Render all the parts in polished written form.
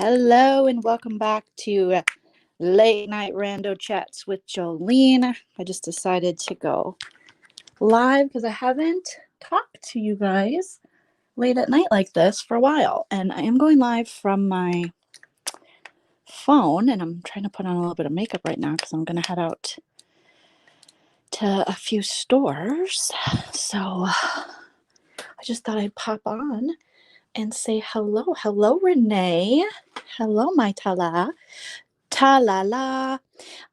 Hello and welcome back to Late Night Rando Chats with Joleen. I just decided to go live because I haven't talked to you guys late at night like this for a while. And I am going live from my phone, and I'm trying to put on a little bit of makeup right now because I'm going to head out to a few stores. So I just thought I'd pop on and say hello. Hello, Renee. Hello, my Tala. Ta-la-la.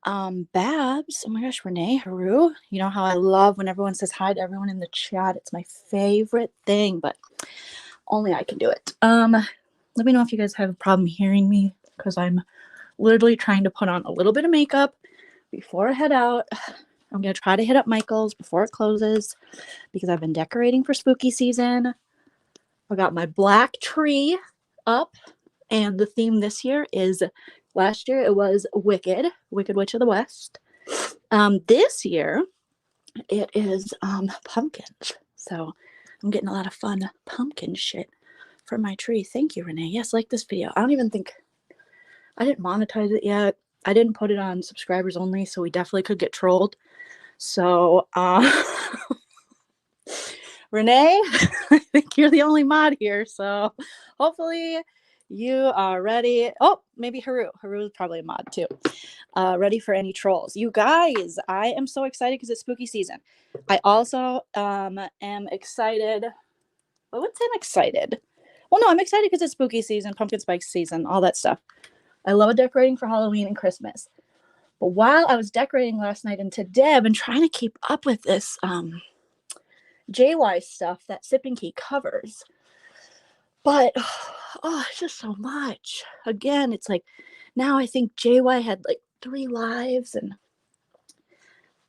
Babs. Oh my gosh, Renee, Haru. You know how I love when everyone says hi to everyone in the chat. It's my favorite thing, but only I can do it. Let me know if you guys have a problem hearing me because I'm literally trying to put on a little bit of makeup before I head out. I'm going to try to hit up Michael's before it closes because I've been decorating for spooky season. I got my black tree up, and the theme this year is, last year it was Wicked Witch of the West. This year it is pumpkins. So I'm getting a lot of fun pumpkin shit for my tree. Thank you, Renee. Yes, like this video. I didn't monetize it yet. I didn't put it on subscribers only, so we definitely could get trolled. So Renee, I think you're the only mod here, so hopefully you are ready. Oh, maybe Haru. Haru is probably a mod too. Ready for any trolls. You guys, I am so excited because it's spooky season. I also am excited. I wouldn't say I'm excited. Well, no, I'm excited because it's spooky season, pumpkin spice season, all that stuff. I love decorating for Halloween and Christmas. But while I was decorating last night and today, I've been trying to keep up with this JY stuff that Sip and Key covers. But, it's just so much. Again, it's like, now I think JY had like 3 lives, and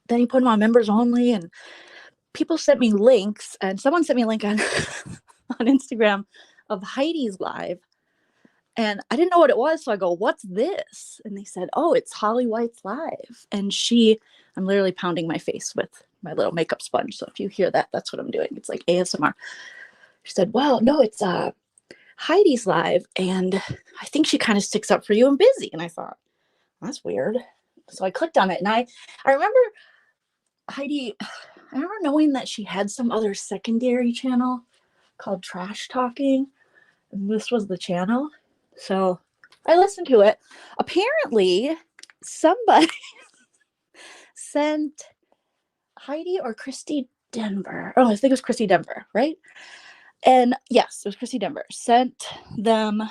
then he put them on members only, and people sent me links, and someone sent me a link on, on Instagram of Heidi's live, and I didn't know what it was, so I go, what's this? And they said, oh, it's Holly White's live. And I'm literally pounding my face with my little makeup sponge, so if you hear that, that's what I'm doing. It's like ASMR. She said, well, no, it's Heidi's live, and I think she kind of sticks up for you and Busy. And I thought, that's weird. So I clicked on it, and I remember Heidi, I remember knowing that she had some other secondary channel called Trash Talking, and this was the channel. So I listened to it. Apparently, somebody sent Heidi or Christy Denver. Oh, I think it was Christy Denver, right? And yes, it was Christy Denver, sent them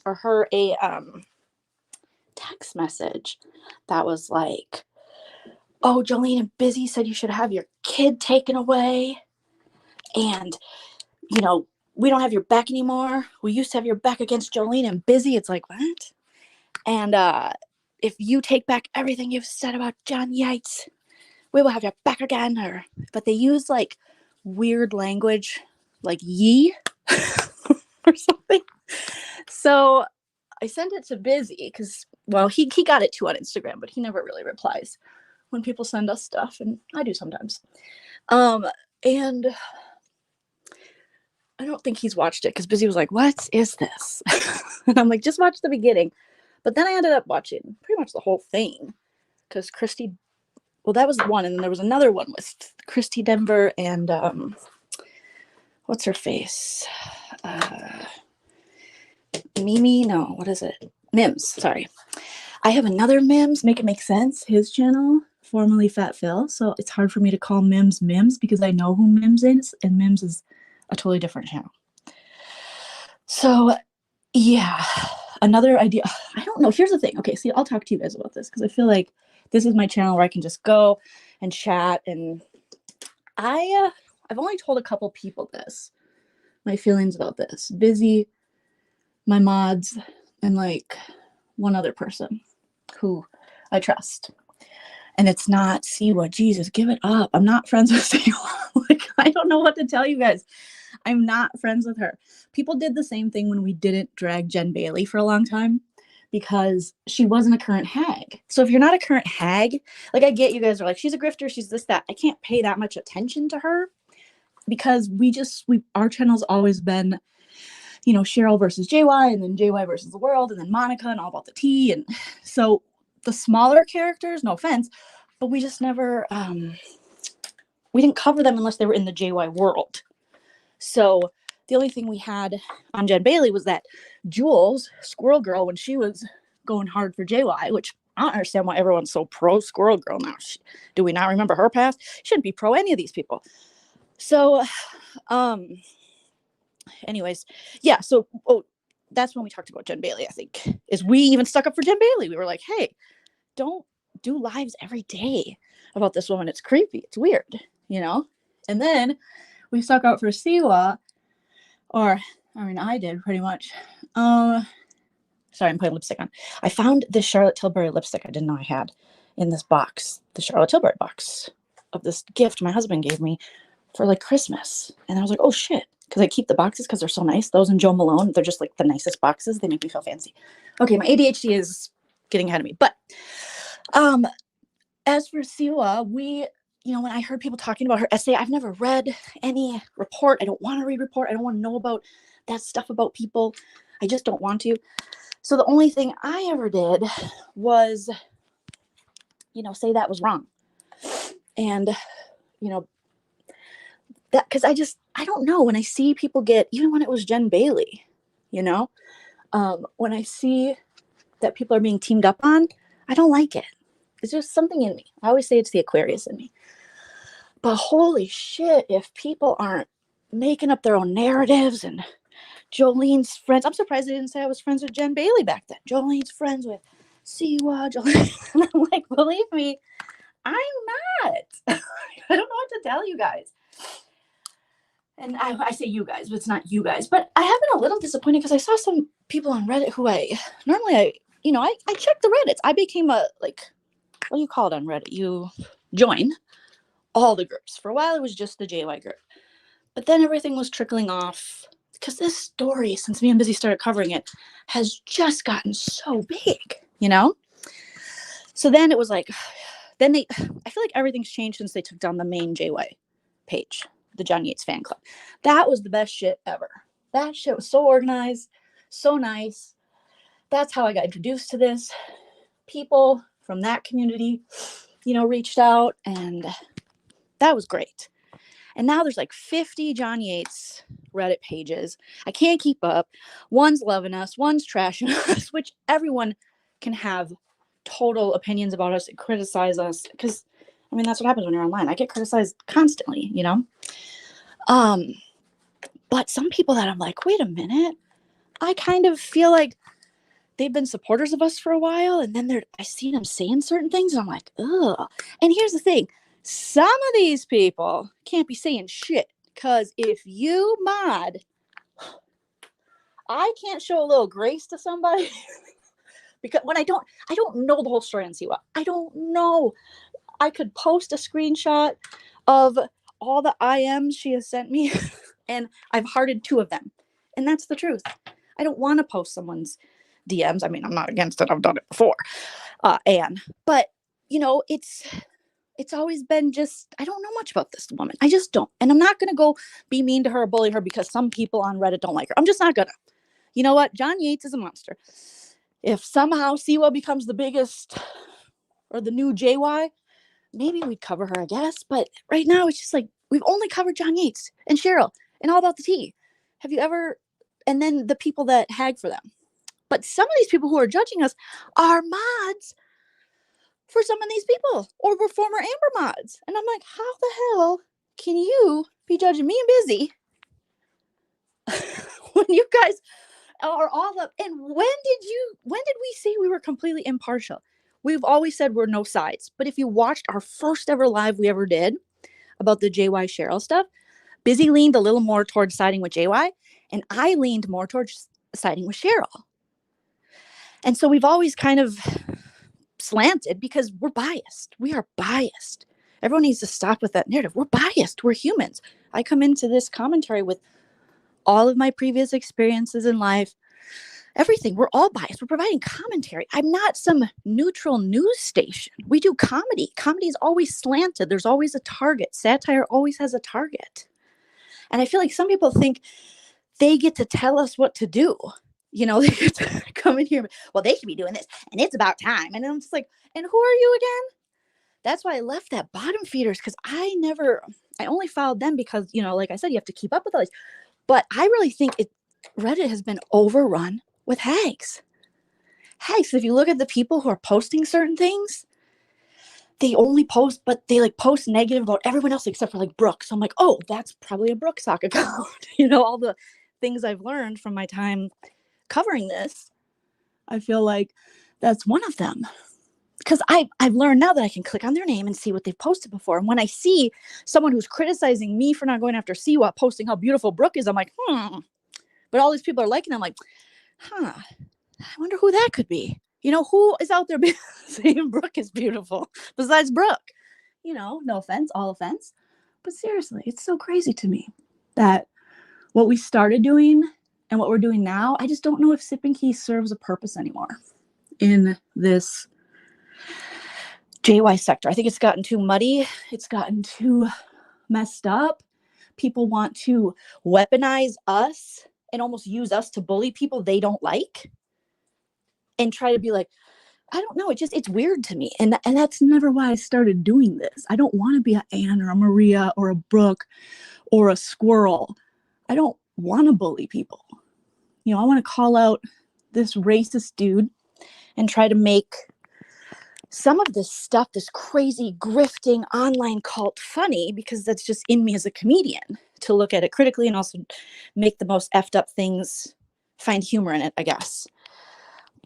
or her a text message that was like, oh, Joleen and Busy said you should have your kid taken away, and we don't have your back anymore. We used to have your back against Joleen and Busy. It's like, what? And if you take back everything you've said about John Yates, we will have your back again. But they use like weird language, like ye or something. So I sent it to Busy because, well, he got it too on Instagram, but he never really replies when people send us stuff, and I do sometimes. And I don't think he's watched it because Busy was like, what is this? And I'm like, just watch the beginning. But then I ended up watching pretty much the whole thing because Christy, well, that was one, and then there was another one with Christy Denver and what's her face? Mimi? No, what is it? Mims, sorry. I have another Mims, Make It Make Sense, his channel, formerly Fat Phil. So it's hard for me to call Mims because I know who Mims is, and Mims is a totally different channel. So yeah, another idea. I don't know. Here's the thing. Okay, see, I'll talk to you guys about this because I feel like this is my channel where I can just go and chat. And I've only told a couple people my feelings about this. Busy, my mods, and like one other person who I trust. And it's not Siwa. Jesus, give it up. I'm not friends with Siwa. Like, I don't know what to tell you guys. I'm not friends with her. People did the same thing when we didn't drag Jen Bailey for a long time because she wasn't a current hag. So if you're not a current hag, like, I get you guys are like, she's a grifter, she's this, that. I can't pay that much attention to her because our channel's always been, Cheryl versus JY, and then JY versus the world, and then Monica and all about the tea. And so the smaller characters, no offense, but we just never, we didn't cover them unless they were in the JY world. So the only thing we had on Jen Bailey was that Jules, Squirrel Girl, when she was going hard for JY, which I don't understand why everyone's so pro Squirrel Girl now. Do we not remember her past? Shouldn't be pro any of these people. So, anyways, yeah. So that's when we talked about Jen Bailey, I think, is we even stuck up for Jen Bailey. We were like, hey, don't do lives every day about this woman. It's creepy. It's weird, And then we stuck out for Siwa, I did pretty much. Sorry, I'm putting lipstick on. I found this Charlotte Tilbury lipstick I didn't know I had in this box, the Charlotte Tilbury box of this gift my husband gave me for like Christmas. And I was like, oh shit. Because I keep the boxes because they're so nice. Those and Jo Malone, they're just like the nicest boxes. They make me feel fancy. Okay, my ADHD is getting ahead of me. But as for Siwa, we, when I heard people talking about her essay, I've never read any report. I don't want to read report. I don't want to know about that stuff about people. I just don't want to. So the only thing I ever did was, say that was wrong. And, that, because I don't know, when I see people even when it was Jen Bailey, when I see that people are being teamed up on, I don't like it. It's just something in me. I always say it's the Aquarius in me. But holy shit, if people aren't making up their own narratives, and Jolene's friends, I'm surprised they didn't say I was friends with Jen Bailey back then. Jolene's friends with Siwa, Jolene. And I'm like, believe me, I'm not. I don't know what to tell you guys. And I say you guys, but it's not you guys. But I have been a little disappointed because I saw some people on Reddit who I check the Reddits. I became what do you call it on Reddit? You join all the groups. For a while, it was just the JY group. But then everything was trickling off because this story, since me and Busy started covering it, has just gotten so big, So then it was like, I feel like everything's changed since they took down the main JY page, the John Yates fan club. That was the best shit ever. That shit was so organized, so nice. That's how I got introduced to this. People from that community, reached out, and that was great. And now there's like 50 John Yates Reddit pages. I can't keep up. One's loving us, one's trashing us, which everyone can have total opinions about us and criticize us. Because, that's what happens when you're online. I get criticized constantly, But some people that I'm like, wait a minute. I kind of feel like they've been supporters of us for a while, and then I see them saying certain things, and I'm like, ugh. And here's the thing. Some of these people can't be saying shit, because if you mod, I can't show a little grace to somebody because when I don't know the whole story on Siwa. I don't know. I could post a screenshot of all the IMs she has sent me, and I've hearted 2 of them. And that's the truth. I don't want to post someone's DMs. I'm not against it. I've done it before. Anne. But, it's always been just, I don't know much about this woman. I just don't. And I'm not going to go be mean to her or bully her because some people on Reddit don't like her. I'm just not going to. You know what? John Yates is a monster. If somehow Siwa becomes the biggest or the new JY, maybe we'd cover her, I guess. But right now, it's just like, we've only covered John Yates and Cheryl and All About the Tea. Have you ever, and then the people that hag for them. But some of these people who are judging us are mods for some of these people, or were former Amber mods. And I'm like, how the hell can you be judging me and Busy when you guys are all up? And when did we say we were completely impartial? We've always said we're no sides. But if you watched our first ever live we ever did about the JY Cheryl stuff, Busy leaned a little more towards siding with JY, and I leaned more towards siding with Cheryl. And so we've always kind of slanted because we're biased. We are biased. Everyone needs to stop with that narrative. We're biased. We're humans. I come into this commentary with all of my previous experiences in life, everything. We're all biased. We're providing commentary. I'm not some neutral news station. We do comedy. Comedy is always slanted. There's always a target. Satire always has a target. And I feel like some people think they get to tell us what to do. You know, they get to come in here. Well, they should be doing this, and it's about time. And I'm just like, and who are you again? That's why I left that bottom feeders, because I only followed them because, you know, like I said, you have to keep up with all these. But I really think Reddit has been overrun with hags. Hags, if you look at the people who are posting certain things, they only post, but they like post negative about everyone else except for like Brooke. So I'm like, oh, that's probably a Brooke sock account. You know, all the things I've learned from my time covering this, I feel like that's one of them. Because I've learned now that I can click on their name and see what they've posted before. And when I see someone who's criticizing me for not going after Siwa posting how beautiful Brooke is, I'm like, But all these people are liking, I'm like, I wonder who that could be. You know, who is out there saying Brooke is beautiful besides Brooke? You know, no offense, all offense. But seriously, it's so crazy to me that what we started doing and what we're doing now, I just don't know if Sip and Key serves a purpose anymore in this JY sector. I think it's gotten too muddy. It's gotten too messed up. People want to weaponize us and almost use us to bully people they don't like and try to be like, I don't know. It's weird to me. And that's never why I started doing this. I don't want to be an Anne or a Maria or a Brooke or a Squirrel. I don't want to bully people. You know, I want to call out this racist dude and try to make some of this stuff, this crazy grifting online cult, funny, because that's just in me as a comedian to look at it critically and also make the most effed up things, find humor in it, I guess.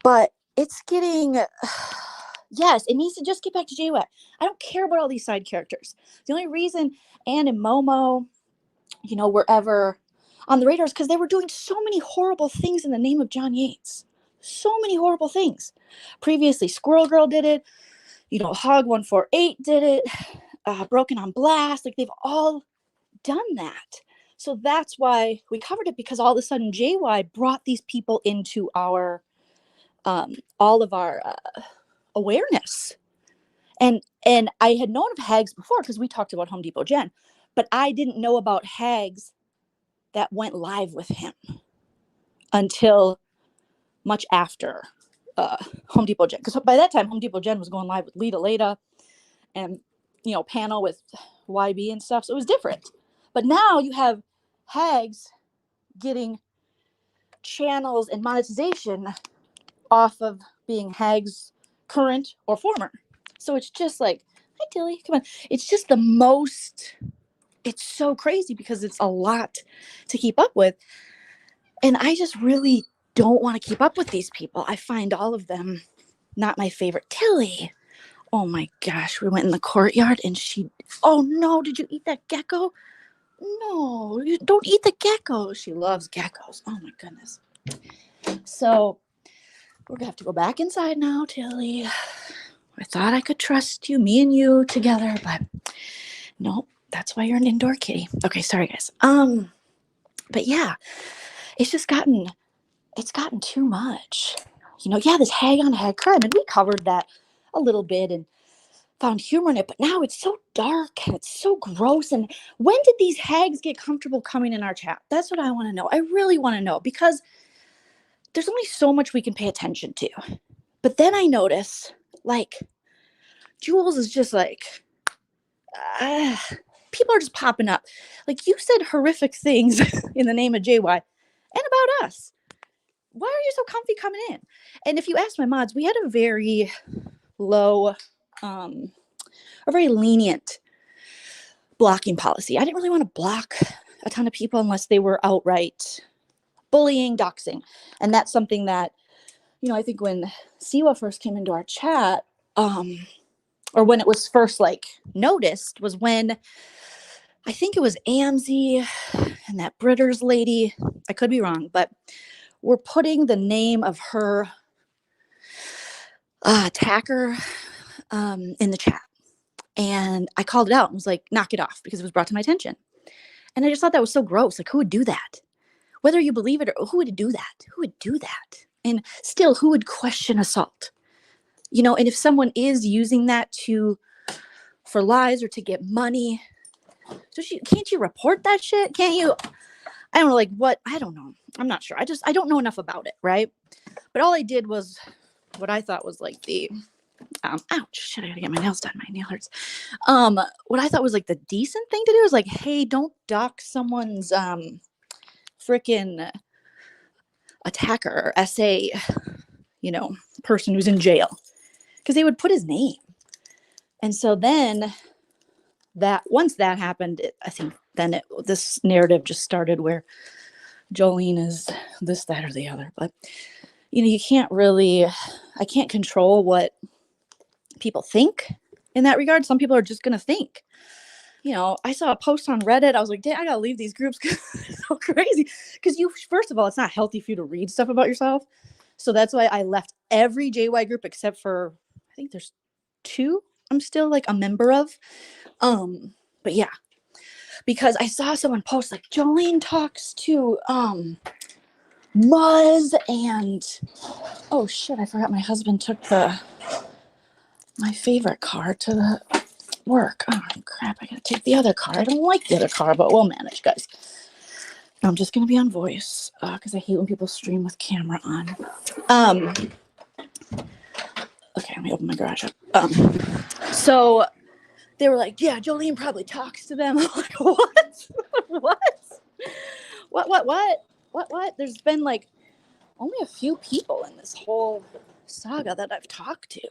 But it's getting, yes, it needs to just get back to JWAC. I don't care about all these side characters. The only reason Anne and Momo, you know, were ever on the radar is because they were doing so many horrible things in the name of John Yates. So many horrible things. Previously, Squirrel Girl did it. You know, Hog 148 did it. Broken on Blast. Like, they've all done that. So that's why we covered it, because all of a sudden JY brought these people into our, all of our awareness. And I had known of hags before because we talked about Home Depot Jen, but I didn't know about hags that went live with him until much after Home Depot Jen. Because by that time, Home Depot Jen was going live with Lita Leda and, you know, panel with YB and stuff. So it was different. But now you have hags getting channels and monetization off of being hags current or former. So it's just like, hi Tilly, come on. It's just the most, it's so crazy because it's a lot to keep up with. And I just really don't want to keep up with these people. I find all of them not my favorite. Tilly, oh my gosh, we went in the courtyard and she, oh no, did you eat that gecko? No, you don't eat the gecko. She loves geckos. Oh my goodness. So we're gonna have to go back inside now, Tilly. I thought I could trust you, me and you together, but nope, that's why you're an indoor kitty. Okay, sorry guys. But yeah, it's just gotten too much. You know, yeah, this hag on hag crime, and we covered that a little bit and found humor in it, but now it's so dark and it's so gross. And when did these hags get comfortable coming in our chat? That's what I want to know. I really want to know, because there's only so much we can pay attention to. But then I notice, like, Jules is just like, people are just popping up. Like, you said horrific things in the name of JY and about us. Why are you so comfy coming in? And if you ask my mods, we had a very low, a very lenient blocking policy. I didn't really want to block a ton of people unless they were outright bullying, doxing. And that's something that, you know, I think when Siwa first came into our chat, or when it was first like noticed, was when I think it was Amzie and that Britters lady, I could be wrong, but we're putting the name of her attacker in the chat. And I called it out and was like, knock it off, because it was brought to my attention. And I just thought that was so gross. Like, who would do that? Whether you believe it or who would do that? Who would do that? And still, who would question assault? You know, and if someone is using that for lies or to get money, so can't you report that shit? Can't you? I don't know, like what, I don't know. I'm not sure. I don't know enough about it, right? But all I did was what I thought was like the ouch, shit, I gotta get my nails done. My nail hurts. What I thought was like the decent thing to do is like, hey, don't dox someone's freaking attacker or SA, person who's in jail. Because they would put his name. And so then once that happened, I think then this narrative just started where Joleen is this, that, or the other. But, you can't really, I can't control what people think in that regard. Some people are just going to think. I saw a post on Reddit. I was like, damn, I got to leave these groups because it's so crazy. Because first of all, it's not healthy for you to read stuff about yourself. So that's why I left every JY group except for, I think there's 2 I'm still like a member of. But yeah, because I saw someone post like Joleen talks to Muzz and oh shit, I forgot my husband took my favorite car to the work. Oh crap, I gotta take the other car. I don't like the other car, but we'll manage, guys. I'm just gonna be on voice because I hate when people stream with camera on. Okay, let me open my garage up. So they were like, yeah, Joleen probably talks to them. I'm like, what? What? There's been like only a few people in this whole saga that I've talked to.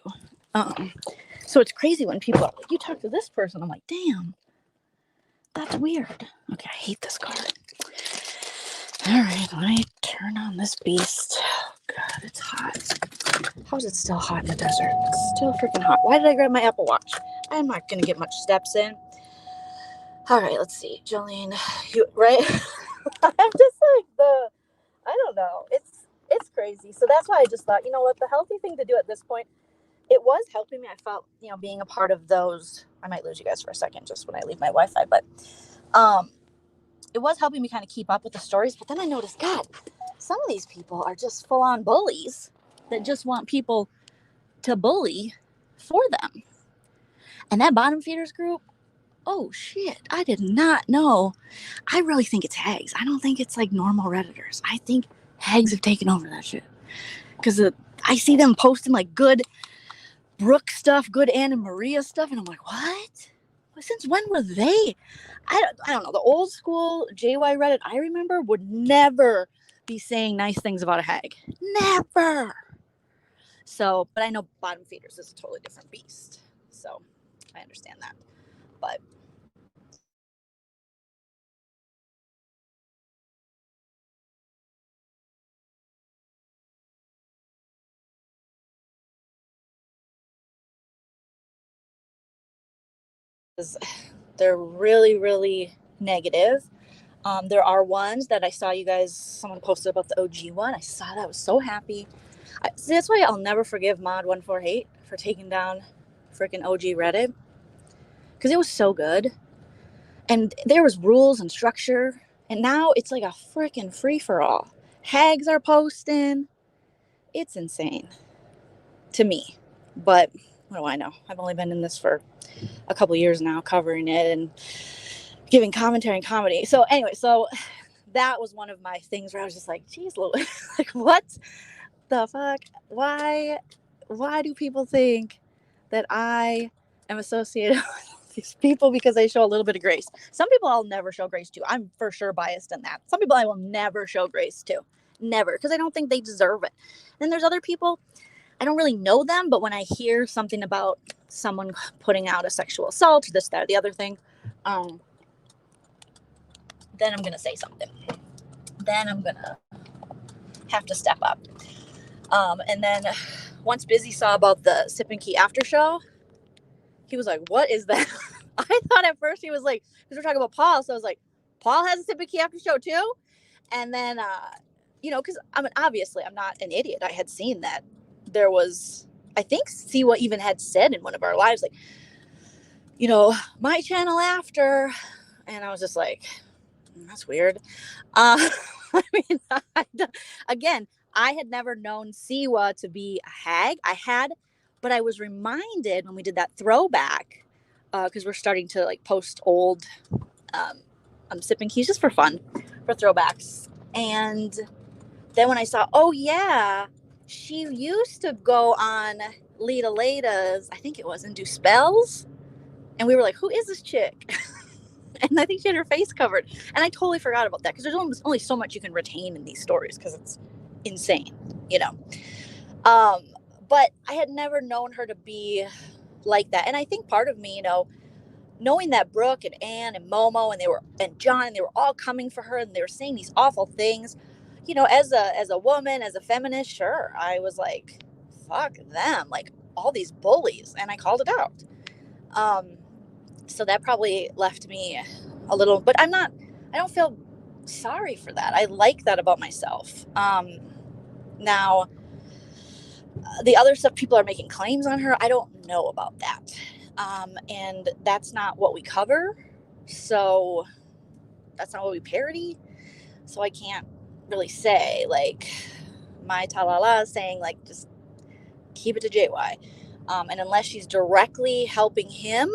So it's crazy when people are like, you talk to this person. I'm like, damn, that's weird. Okay, I hate this car. All right, let me turn on this beast. Oh, God, it's hot. How is it still hot in the desert? It's still freaking hot. Why did I grab my Apple Watch? I'm not going to get much steps in. All right, let's see. Joleen, right? I'm just like I don't know. It's crazy. So that's why I just thought, you know what, the healthy thing to do at this point, it was helping me. I felt, being a part of those, I might lose you guys for a second just when I leave my Wi-Fi, but it was helping me kind of keep up with the stories. But then I noticed, God, some of these people are just full-on bullies that just want people to bully for them. And that bottom feeders group, oh shit, I did not know. I really think it's hags. I don't think it's like normal Redditors. I think hags have taken over that shit. Because I see them posting like good Brooke stuff, good Anna Maria stuff, and I'm like, what? Since when were they? I don't know. The old school JY Reddit I remember would never be saying nice things about a hag. Never. So, but I know bottom feeders is a totally different beast. So I understand that. But they're really, really negative. There are ones that I saw someone posted about the OG one. I saw that. I was so happy. See, that's why I'll never forgive Mod148 for taking down freaking OG Reddit. Because it was so good. And there was rules and structure. And now it's like a freaking free-for-all. Hags are posting. It's insane to me. But what do I know? I've only been in this for a couple years now, covering it and giving commentary and comedy. So anyway, that was one of my things where I was just like, geez, like what the fuck? Why do people think that I am associated with these people because I show a little bit of grace? Some people I'll never show grace to. I'm for sure biased in that. Some people I will never show grace to. Never. Because I don't think they deserve it. Then there's other people, I don't really know them, but when I hear something about someone putting out a sexual assault, this, that, or the other thing, then I'm going to say something. Then I'm going to have to step up. And then once Busy saw about the Sip and Key after show, he was like, what is that? I thought at first he was like, because we're talking about Paul, so I was like, Paul has a Sip and Key after show too? And then, because obviously I'm not an idiot. I had seen that there was, I think Siwa even had said in one of our lives, like, my channel after. And I was just like, that's weird. I mean, again, I had never known Siwa to be a hag. I had, but I was reminded when we did that throwback, because we're starting to like post old sipping keys just for fun. for throwbacks. And then when I saw, oh yeah, she used to go on Lita Lata's, I think it was, and do spells. And we were like, who is this chick? And I think she had her face covered. And I totally forgot about that because there's only so much you can retain in these stories because it's insane, you know. But I had never known her to be like that. And I think part of me, you know, knowing that Brooke and Anne and Momo and John, and they were all coming for her and they were saying these awful things, you know, as a woman, as a feminist, sure, I was like, fuck them, like all these bullies, and I called it out. So that probably left me a little, but I don't feel sorry for that. I like that about myself. Now, the other stuff people are making claims on her, I don't know about that. And that's not what we cover. So that's not what we parody. So I can't really say, like, my Talala is saying, like, just keep it to JY. And unless she's directly helping him,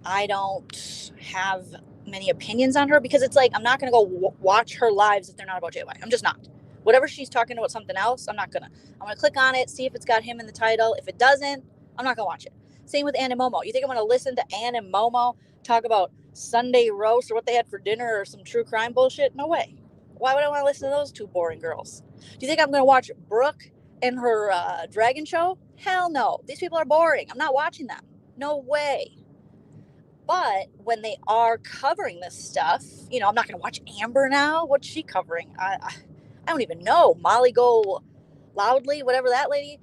I don't have many opinions on her because it's like, I'm not going to go watch her lives if they're not about JY. I'm just not. Whatever she's talking about something else, I'm going to click on it, see if it's got him in the title. If it doesn't, I'm not going to watch it. Same with Ann and Momo. You think I'm going to listen to Ann and Momo talk about Sunday roast or what they had for dinner or some true crime bullshit? No way. Why would I want to listen to those two boring girls? Do you think I'm going to watch Brooke and her dragon show? Hell no. These people are boring. I'm not watching them. No way. But when they are covering this stuff, you know, I'm not going to watch Amber now. What's she covering? I don't even know. Molly Go Loudly, whatever that lady.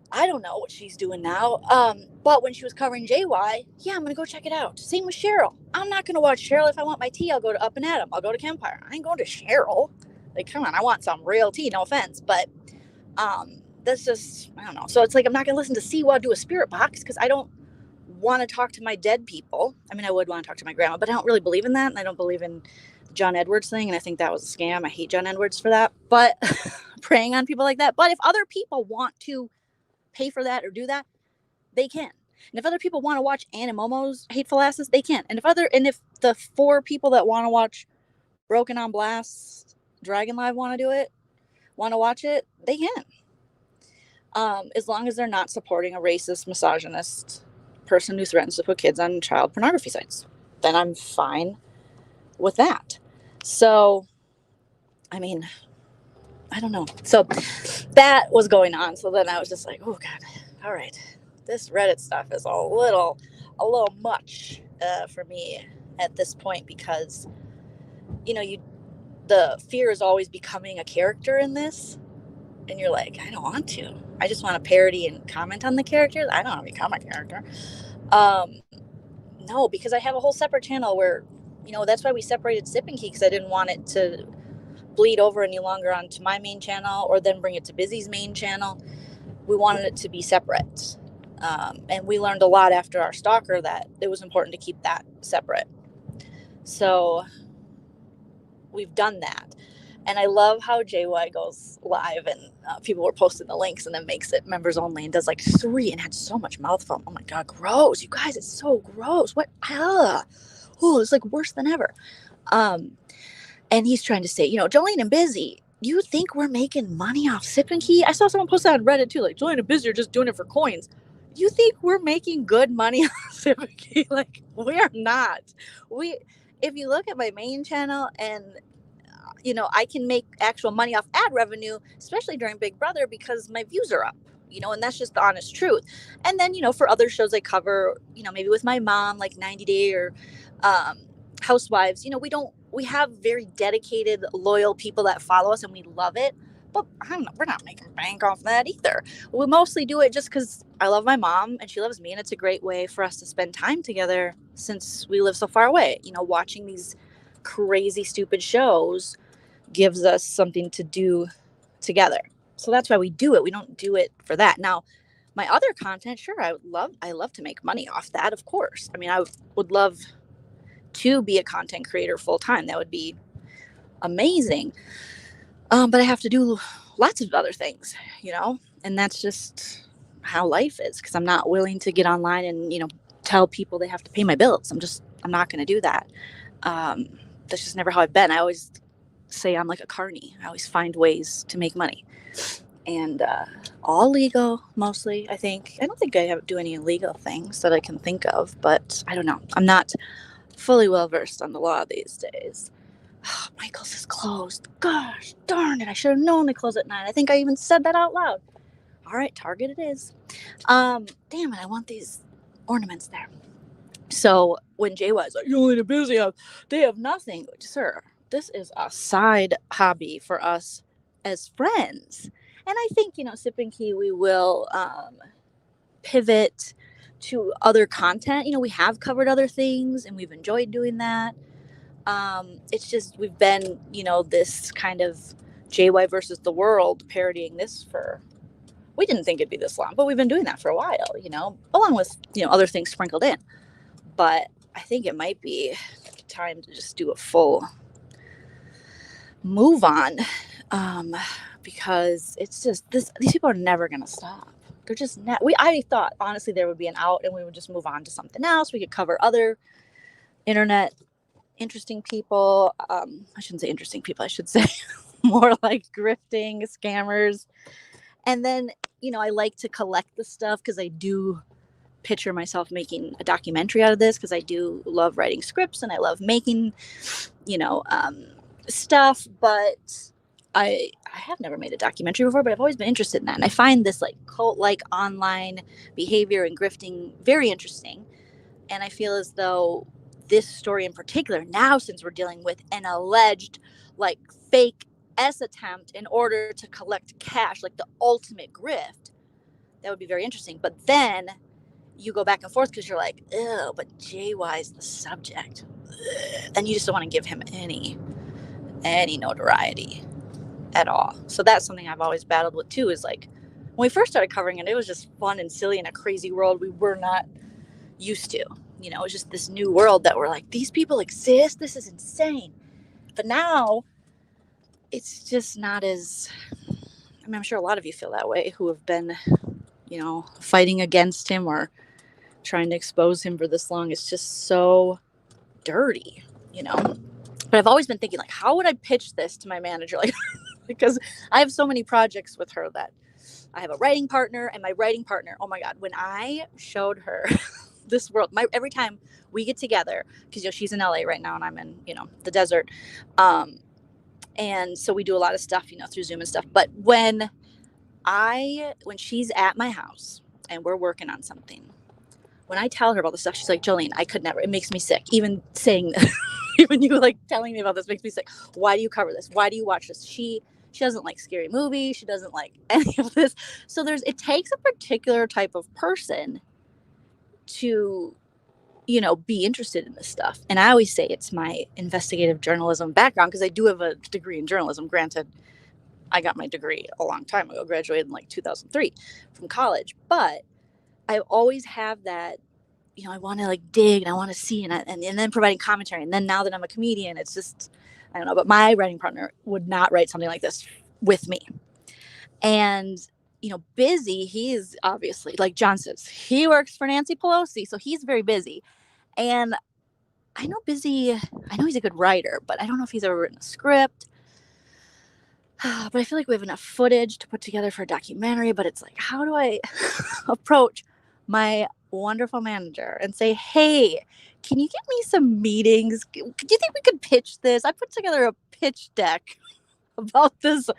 I don't know what she's doing now. But when she was covering JY, yeah, I'm going to go check it out. Same with Cheryl. I'm not going to watch Cheryl. If I want my tea, I'll go to Up and Adam. I'll go to Kempire. I ain't going to Cheryl. Like, come on, I want some real tea. No offense. But that's just, I don't know. So it's like, I'm not going to listen to Siwa do a spirit box because I don't want to talk to my dead people. I mean, I would want to talk to my grandma, but I don't really believe in that. And I don't believe in the John Edwards thing. And I think that was a scam. I hate John Edwards for that, but preying on people like that. But if other people want to pay for that or do that, they can. And if other people want to watch Ann and Momo's hateful asses, they can. And if the 4 people that want to watch Broken on Blast Dragon Live want to watch it, they can. As long as they're not supporting a racist, misogynist person who threatens to put kids on child pornography sites, then I'm fine with that. So, I mean, I don't know. So that was going on. So then I was just like, oh God, all right, this Reddit stuff is a little much for me at this point because, you know, the fear is always becoming a character in this, and you're like, I don't want to. I just want to parody and comment on the characters. I don't want to become a character. No, because I have a whole separate channel where, you know, that's why we separated Sip and Key, because I didn't want it to bleed over any longer onto my main channel or then bring it to Busy's main channel. We wanted it to be separate. And we learned a lot after our stalker that it was important to keep that separate. So we've done that. And I love how JY goes live and people were posting the links and then makes it members only and does like 3 and had so much mouth foam. Oh my God, gross. You guys, it's so gross. What? Oh, it's like worse than ever. And he's trying to say, you know, Joleen and Busy, you think we're making money off Sip and Key? I saw someone post that on Reddit too, like Joleen and Busy are just doing it for coins. You think we're making good money off Sip and Key? Like, we are not. If you look at my main channel and you know, I can make actual money off ad revenue, especially during Big Brother, because my views are up, you know, and that's just the honest truth. And then, you know, for other shows I cover, you know, maybe with my mom, like 90 Day or Housewives, you know, we have very dedicated, loyal people that follow us and we love it. But we're not making bank off that either. We mostly do it just because I love my mom and she loves me. And it's a great way for us to spend time together since we live so far away. You know, watching these crazy, stupid shows gives us something to do together. So that's why we do it. We don't do it for that. Now, my other content, sure, I love to make money off that, of course. I mean, I would love to be a content creator full time. That would be amazing. But I have to do lots of other things, you know, and that's just how life is because I'm not willing to get online and, you know, tell people they have to pay my bills. I'm not going to do that. that's just never how I've been. I always say I'm like a carny. I always find ways to make money. And all legal, mostly, I think. I don't think I do any illegal things that I can think of, but I don't know. I'm not fully well versed on the law these days. Oh, Michael's is closed. Gosh, darn it. I should have known they close at 9. I think I even said that out loud. All right, Target it is. Damn it, I want these ornaments there. So when Jay was like, you're only busy, they have nothing. Sir, this is a side hobby for us as friends. And I think, Sipping Key, we will pivot to other content. We have covered other things and we've enjoyed doing that. It's just we've been, this kind of JY versus the world parodying this we didn't think it'd be this long, but we've been doing that for a while, along with, other things sprinkled in. But I think it might be time to just do a full move on, because it's just these people are never going to stop. They're just I thought honestly there would be an out and we would just move on to something else. We could cover other internet interesting people. I shouldn't say interesting people. I should say more like grifting scammers. And then, I like to collect the stuff because I do picture myself making a documentary out of this because I do love writing scripts and I love making, stuff. But I have never made a documentary before, but I've always been interested in that. And I find this like cult-like online behavior and grifting very interesting. And I feel as though this story in particular, now since we're dealing with an alleged like fake attempt in order to collect cash, like the ultimate grift, that would be very interesting. But then you go back and forth because you're like, ew, but JY's the subject. Ugh. And you just don't want to give him any notoriety at all. So that's something I've always battled with too, is like when we first started covering it, it was just fun and silly in a crazy world we were not used to. It was just this new world that we're like, these people exist? This is insane. But now it's just not as, I'm sure a lot of you feel that way who have been, fighting against him or trying to expose him for this long. It's just so dirty, But I've always been thinking, like, how would I pitch this to my manager? Like, because I have so many projects with her that I have a writing partner, and my writing partner, oh my God, when I showed her this world, every time we get together, because she's in LA right now and I'm in, the desert. And so we do a lot of stuff, through Zoom and stuff. But when she's at my house and we're working on something, when I tell her about the stuff, she's like, Joleen, I could never, it makes me sick. Even saying, even you like telling me about this makes me sick. Why do you cover this? Why do you watch this? She doesn't like scary movies. She doesn't like any of this. So it takes a particular type of person to, be interested in this stuff. And I always say it's my investigative journalism background because I do have a degree in journalism. Granted, I got my degree a long time ago, graduated in like 2003 from college. But I always have that, I want to like dig and I want to see and then providing commentary. And then now that I'm a comedian, it's just, I don't know, but my writing partner would not write something like this with me. And, Busy, he's obviously, like John says, he works for Nancy Pelosi, so he's very busy. And I know Busy, I know he's a good writer, but I don't know if he's ever written a script. But I feel like we have enough footage to put together for a documentary, but it's like, how do I approach my wonderful manager and say, hey, can you get me some meetings? Do you think we could pitch this? I put together a pitch deck about this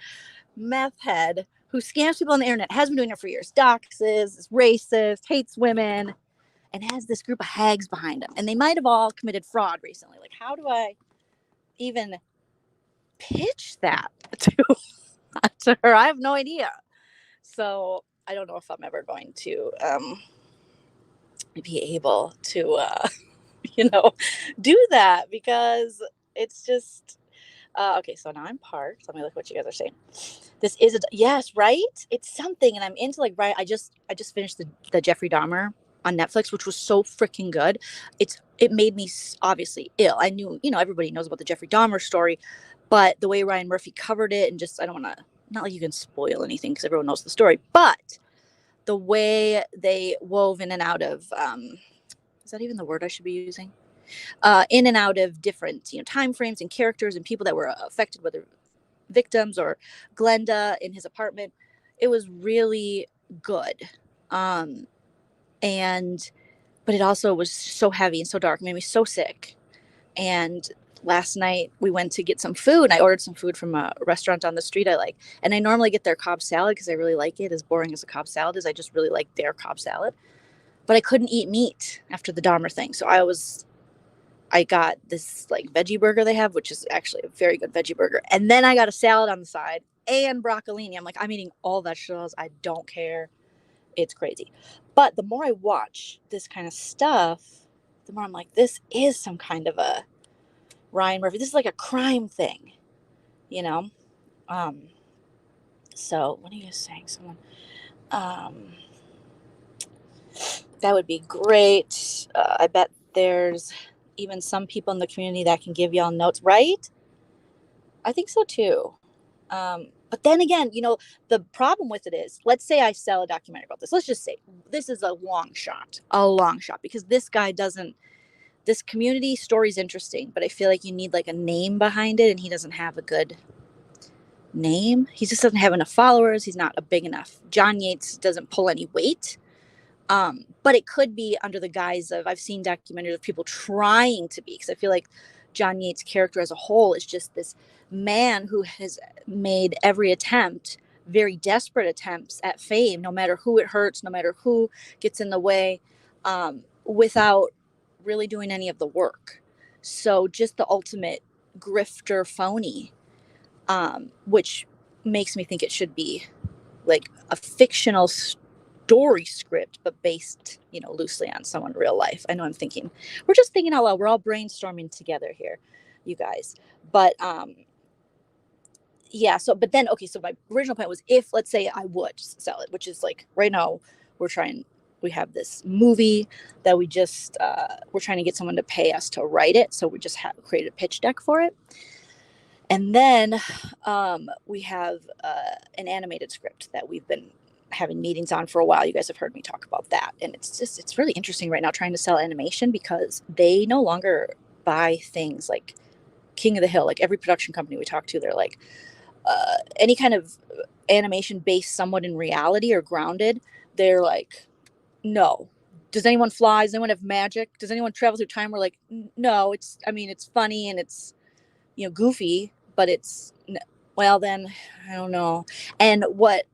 meth head who scams people on the internet, has been doing it for years, doxes, is racist, hates women, and has this group of hags behind him. And they might have all committed fraud recently. Like, how do I even pitch that to her? I have no idea. So I don't know if I'm ever going to be able to, do that because it's just, okay, so now I'm parked. Let me look what you guys are saying. This is, yes, right? It's something. And I'm into like, right. I just finished the Jeffrey Dahmer on Netflix, which was so freaking good. It made me obviously ill. I knew, everybody knows about the Jeffrey Dahmer story, but the way Ryan Murphy covered it and just, I don't want to, not like you can spoil anything because everyone knows the story, but the way they wove in and out of, is that even the word I should be using? in and out of different, time frames and characters and people that were affected, whether victims or Glenda in his apartment. It was really good. Um, and, but it also was so heavy and so dark, it made me so sick. And last night we went to get some food. I ordered some food from a restaurant on the street I like. And I normally get their Cobb salad because I really like it. As boring as a Cobb salad is, I just really like their Cobb salad. But I couldn't eat meat after the Dahmer thing. So I got this like veggie burger they have, which is actually a very good veggie burger. And then I got a salad on the side and broccolini. I'm like, I'm eating all vegetables. I don't care. It's crazy. But the more I watch this kind of stuff, the more I'm like, this is some kind of a Ryan Murphy. This is like a crime thing, you know? Um, so what are you saying? Someone, um, that would be great. I bet there's even some people in the community that can give y'all notes, right? I think so too. But then again, the problem with it is, let's say I sell a documentary about this. Let's just say this is a long shot, because this guy doesn't, this community story is interesting, but I feel like you need like a name behind it, and he doesn't have a good name. He just doesn't have enough followers. He's not a big enough. John Yates doesn't pull any weight. But it could be under the guise of, I've seen documentaries of people trying to be, because I feel like John Yates' character as a whole is just this man who has made every attempt, very desperate attempts at fame, no matter who it hurts, no matter who gets in the way, without really doing any of the work. So just the ultimate grifter phony, which makes me think it should be like a fictional story script, but based, loosely on someone real life. I know we're just thinking out loud. We're all brainstorming together here, you guys. But yeah. So, but then, okay. So my original point was, if let's say I would sell it, which is like right now we have this movie that we're trying to get someone to pay us to write it. So we just created a pitch deck for it. And then we have an animated script that we've been having meetings on for a while. You guys have heard me talk about that. And it's really interesting right now trying to sell animation, because they no longer buy things like King of the Hill. Like every production company we talk to, they're like, any kind of animation based somewhat in reality or grounded, they're like, no. Does anyone fly? Does anyone have magic? Does anyone travel through time? We're like, no, it's funny and it's, goofy, but well, then I don't know. And what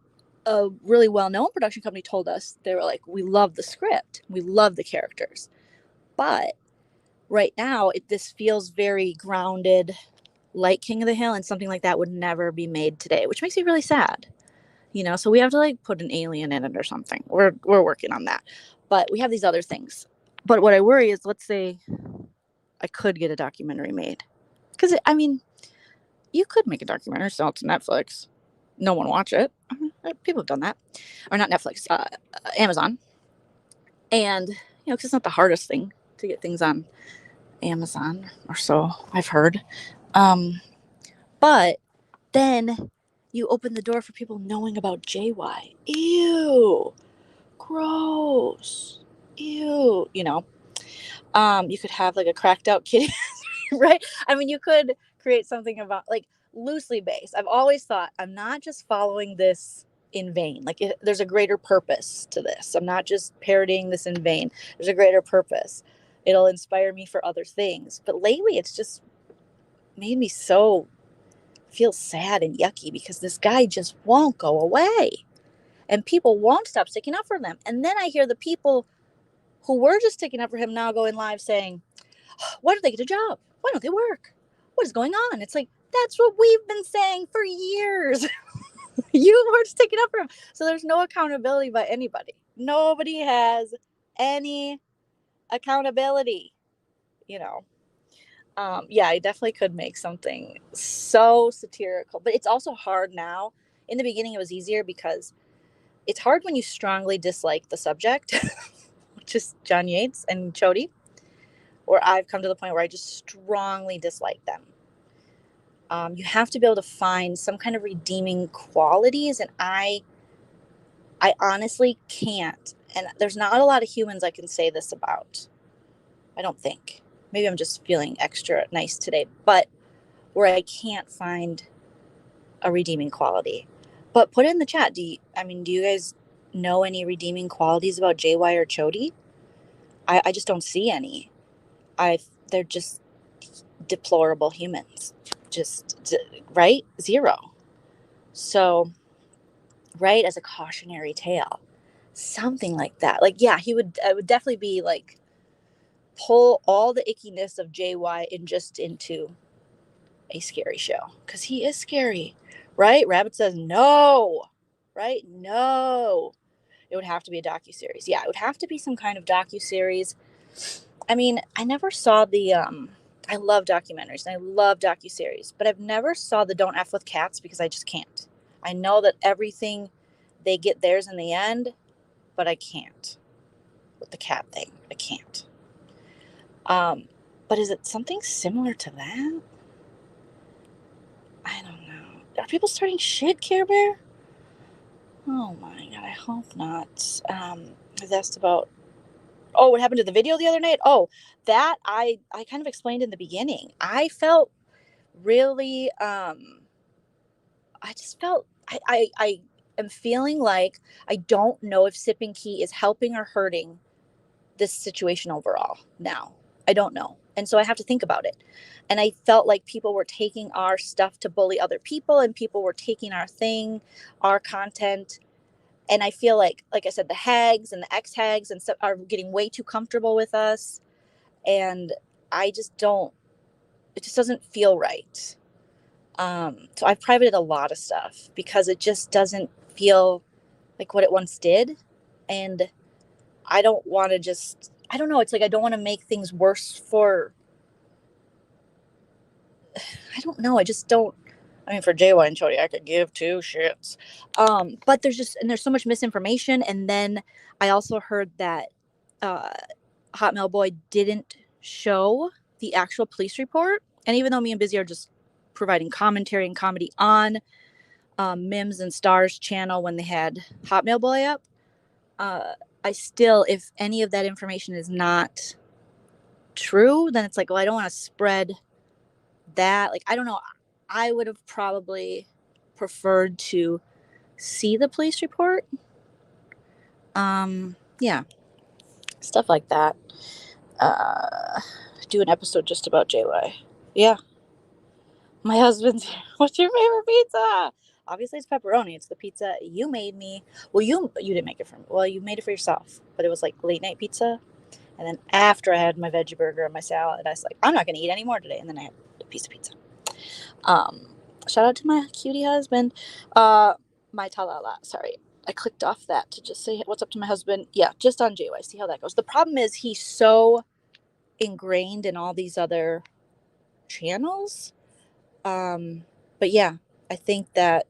a really well-known production company told us, they were like, we love the script, we love the characters, but right now this feels very grounded, like King of the Hill, and something like that would never be made today, which makes me really sad. So we have to like put an alien in it or something. We're working on that, but we have these other things. But what I worry is, let's say I could get a documentary made, because you could make a documentary, sell it to Netflix, no one watch it. People have done that. Or not Netflix, Amazon. And because it's not the hardest thing to get things on Amazon, or so I've heard. But then you open the door for people knowing about JY. Ew, gross. Ew. You could have like a cracked out kitty, right? You could create something about like loosely based. I've always thought, I'm not just following this in vain. Like there's a greater purpose to this. I'm not just parodying this in vain. There's a greater purpose. It'll inspire me for other things. But lately it's just made me so feel sad and yucky, because this guy just won't go away. And people won't stop sticking up for them. And then I hear the people who were just sticking up for him now going live saying, why don't they get a job? Why don't they work? What is going on? It's like, that's what we've been saying for years. You were sticking up for him. So there's no accountability by anybody. Nobody has any accountability, Yeah, I definitely could make something so satirical, but it's also hard now. In the beginning, it was easier because it's hard when you strongly dislike the subject, which is John Yates and Chody, or I've come to the point where I just strongly dislike them. You have to be able to find some kind of redeeming qualities, and I honestly can't. And there's not a lot of humans I can say this about, I don't think. maybe I'm just feeling extra nice today, but where I can't find a redeeming quality. But put it in the chat. Do you guys know any redeeming qualities about JY or Chody? I just don't see any. They're just deplorable humans. Right? Zero. So, right, as a cautionary tale, something like that. Like, yeah, I would definitely be like, pull all the ickiness of JY and just into a scary show, because he is scary, right? Rabbit says no, right? No, it would have to be a docuseries. Yeah, it would have to be some kind of docuseries. I mean, I never saw the I love documentaries and I love docuseries, but I've never saw the Don't F with Cats because I just can't. I know that everything, they get theirs in the end, but I can't with the cat thing. I can't. But is it something similar to that? I don't know. Are people starting shit, Care Bear? Oh my god, I hope not. I was asked about, oh, what happened to the video the other night? Oh, that I kind of explained in the beginning. I felt really I just felt I am feeling like I don't know if Sipping Key is helping or hurting this situation overall now. I don't know. And so I have to think about it. And I felt like people were taking our stuff to bully other people, and people were taking our thing, our content. And I feel like I said, the hags and the ex-hags and stuff are getting way too comfortable with us. And I just don't, it just doesn't feel right. So I've privated a lot of stuff because it just doesn't feel like what it once did. And I don't want to just, I don't know. It's like, I don't want to make things worse for, I don't know. I just don't. I mean, for JY and Chody, I could give two shits. But there's so much misinformation. And then I also heard that Hotmail Boy didn't show the actual police report. And even though me and Busy are just providing commentary and comedy on Mims and Star's channel when they had Hotmail Boy up, I still, if any of that information is not true, then it's like, well, I don't want to spread that. Like, I don't know. I would have probably preferred to see the police report. Yeah, stuff like that. Do an episode just about JY. Yeah. My husband's here. What's your favorite pizza? Obviously, it's pepperoni. It's the pizza you made me. Well, you didn't make it for me. Well, you made it for yourself, but it was like late night pizza. And then after I had my veggie burger and my salad, I was like, I'm not going to eat any more today. And then I had a piece of pizza. Shout out to my cutie husband. My talala. Sorry, I clicked off that to just say what's up to my husband. Yeah, just on JY. See how that goes. The problem is he's so ingrained in all these other channels. But yeah, I think that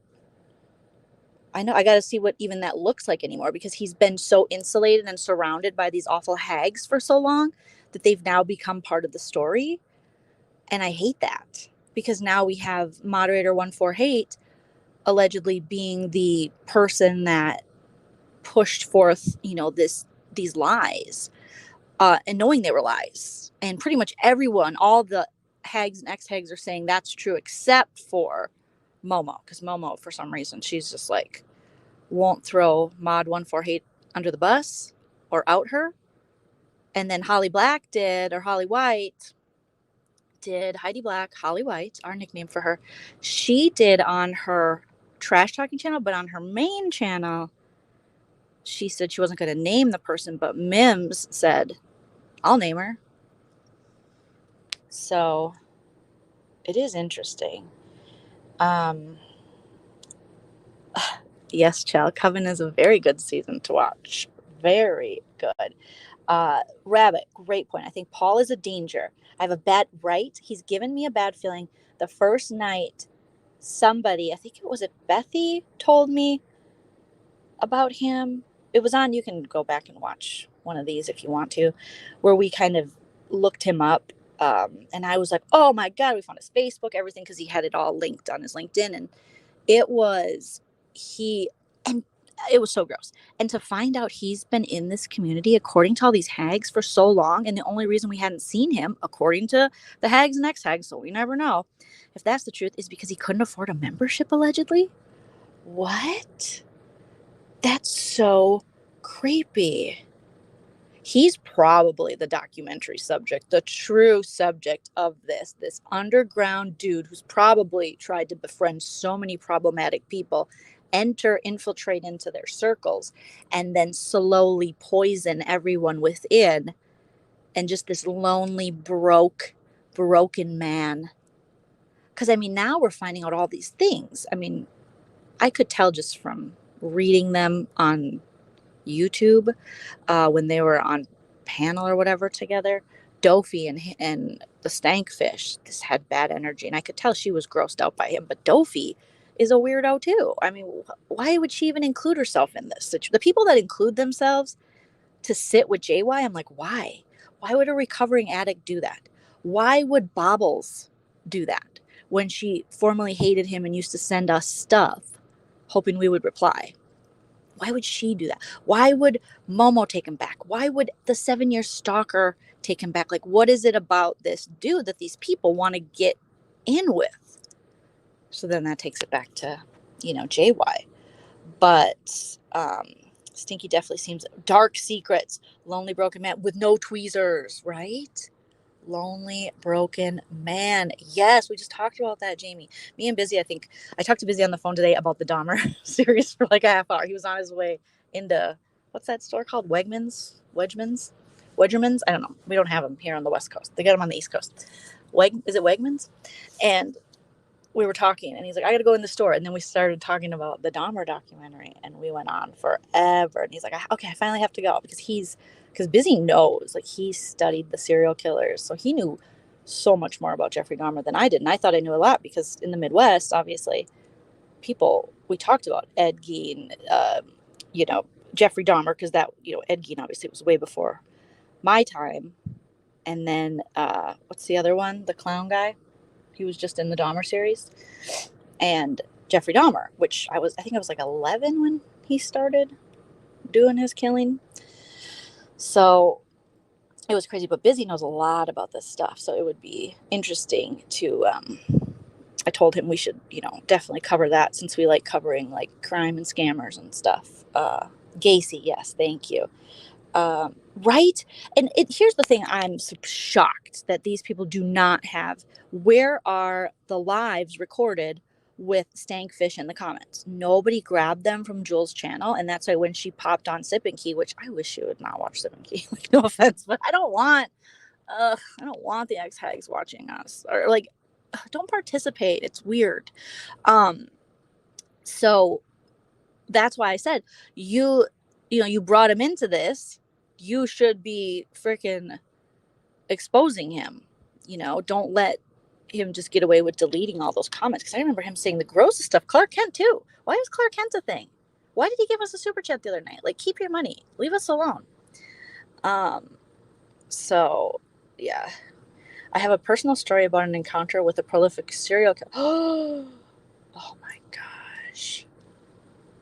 I know I got to see what even that looks like anymore, because he's been so insulated and surrounded by these awful hags for so long that they've now become part of the story. And I hate that, because now we have moderator 148 allegedly being the person that pushed forth, these lies, and knowing they were lies. And pretty much everyone, all the hags and ex-hags are saying that's true, except for Momo, because Momo, for some reason, she's just like, won't throw Mod 148 under the bus or out her. And then Holly Black did, or Holly White did, Heidi Black, Holly White, our nickname for her, she did on her trash talking channel, but on her main channel, she said she wasn't going to name the person, but Mims said, I'll name her. So it is interesting. Yes, Chell, Coven is a very good season to watch. Very good. Rabbit, great point. I think Paul is a danger. I have a bad, right? He's given me a bad feeling. The first night, somebody, I think it was Bethy, told me about him. It was on, you can go back and watch one of these if you want to, where we kind of looked him up. And I was like, oh my God, we found his Facebook, everything, because he had it all linked on his LinkedIn. And it was and it was so gross. And to find out he's been in this community, according to all these hags, for so long, and the only reason we hadn't seen him, according to the hags and ex-hags, so we never know if that's the truth, is because he couldn't afford a membership, allegedly. What? That's so creepy. He's probably the documentary subject, the true subject of this underground dude who's probably tried to befriend so many problematic people, infiltrate into their circles, and then slowly poison everyone within. And just this lonely, broken man. Because, I mean, now we're finding out all these things. I mean, I could tell just from reading them on YouTube when they were on panel or whatever together. Dophie and the stank fish just had bad energy, and I could tell she was grossed out by him. But Dophie is a weirdo too. I mean, why would she even include herself in this? The people that include themselves to sit with JY, I'm like, why? Why would a recovering addict do that? Why would Bobbles do that when she formerly hated him and used to send us stuff hoping we would reply? Why would she do that? Why would Momo take him back? Why would the 7-year stalker take him back? Like, what is it about this dude that these people want to get in with? So then that takes it back to, JY. But Stinky definitely seems dark secrets, lonely broken man with no tweezers, right? Lonely broken man. Yes, we just talked about that, Jamie. Me and Busy, I talked to Busy on the phone today about the Dahmer series for like a half hour. He was on his way into, what's that store called? Wedgerman's? I don't know. We don't have them here on the West Coast. They got them on the East Coast. Is it Wegmans? And we were talking, and he's like, I got to go in the store. And then we started talking about the Dahmer documentary, and we went on forever. And he's like, okay, I finally have to go because Busy knows, like, he studied the serial killers. So he knew so much more about Jeffrey Dahmer than I did. And I thought I knew a lot because in the Midwest, obviously, we talked about Ed Gein, Jeffrey Dahmer, because that, Ed Gein obviously was way before my time. And then what's the other one? The clown guy. He was just in the Dahmer series. And Jeffrey Dahmer, which I think I was like 11 when he started doing his killing. So it was crazy, but Busy knows a lot about this stuff. So it would be interesting to, I told him we should, definitely cover that since we like covering like crime and scammers and stuff. Gacy, yes, thank you. Right? And here's the thing, I'm shocked that these people do not have. Where are the lives recorded with Stankfish in the comments? Nobody grabbed them from Jules' channel, and that's why when she popped on Sip and Key, which I wish she would not watch Sip and Key, like, no offense, but I don't want the ex-hags watching us, or like, don't participate. It's weird. So that's why I said you brought him into this. You should be freaking exposing him. Don't let him just get away with deleting all those comments. Because I remember him saying the grossest stuff. Clark Kent, too. Why is Clark Kent a thing? Why did he give us a super chat the other night? Like, keep your money. Leave us alone. So, yeah. I have a personal story about an encounter with a prolific serial killer. Oh my gosh.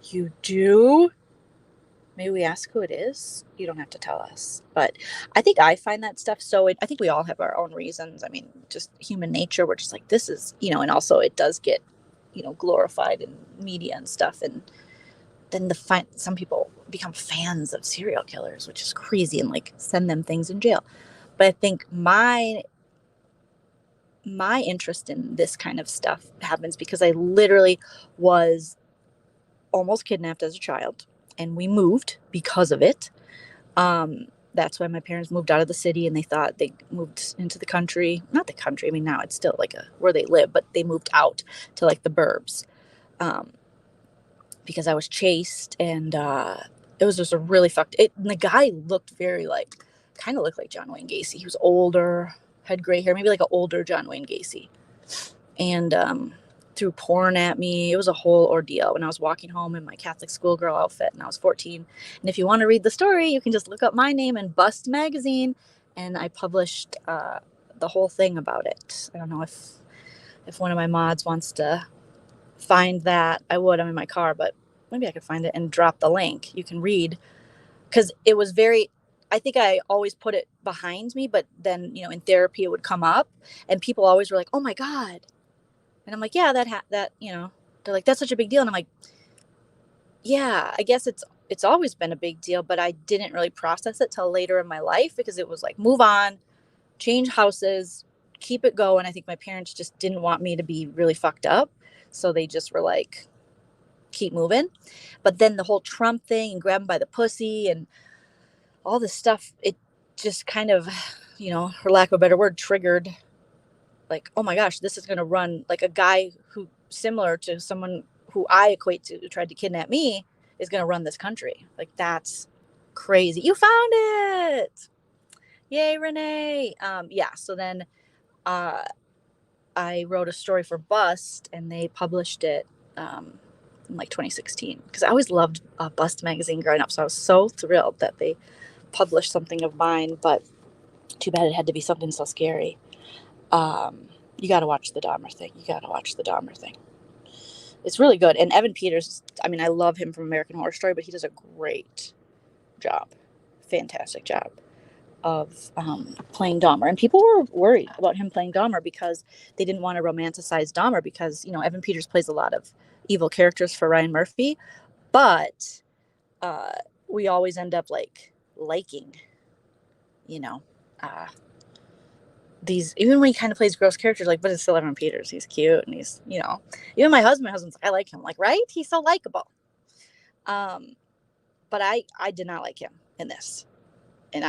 You do? Maybe we ask who it is. You don't have to tell us. But I think I find that stuff I think we all have our own reasons. I mean, just human nature. We're just like, this is, and also it does get, glorified in media and stuff. And then some people become fans of serial killers, which is crazy, and like send them things in jail. But I think my interest in this kind of stuff happens because I literally was almost kidnapped as a child. And we moved because of it. That's why my parents moved out of the city, and they thought they moved into the country. Not the country. I mean, now it's still like where they live, but they moved out to like the burbs because I was chased, and it was just a really and the guy looked kind of looked like John Wayne Gacy. He was older, had gray hair, maybe like an older John Wayne Gacy. And threw porn at me. It was a whole ordeal when I was walking home in my Catholic schoolgirl outfit, and I was 14. And if you want to read the story, you can just look up my name in Bust magazine, and I published the whole thing about it. I don't know if one of my mods wants to find that. I would. I'm in my car, but maybe I could find it and drop the link. You can read, because it was very, I think I always put it behind me, but then, in therapy it would come up and people always were like, oh my God. And I'm like, yeah, they're like, that's such a big deal. And I'm like, yeah, I guess it's always been a big deal, but I didn't really process it till later in my life, because it was like, move on, change houses, keep it going. I think my parents just didn't want me to be really fucked up. So they just were like, keep moving. But then the whole Trump thing and grab him by the pussy and all this stuff, it just kind of, for lack of a better word, triggered like, oh my gosh, this is going to run like a guy who similar to someone who I equate to who tried to kidnap me is going to run this country. Like, that's crazy. You found it. Yay, Renee. Yeah. So then I wrote a story for Bust and they published it in like 2016, because I always loved Bust magazine growing up. So I was so thrilled that they published something of mine, but too bad it had to be something so scary. You got to watch the Dahmer thing. It's really good. And Evan Peters, I mean, I love him from American Horror Story, but he does a great job, fantastic job of playing Dahmer. And people were worried about him playing Dahmer because they didn't want to romanticize Dahmer, because, Evan Peters plays a lot of evil characters for Ryan Murphy, but we always end up like liking, these, even when he kind of plays gross characters, like, but it's still Evan Peters. He's cute and he's, even my husband's like, I like him. Like, right? He's so likable. But I did not like him in this, and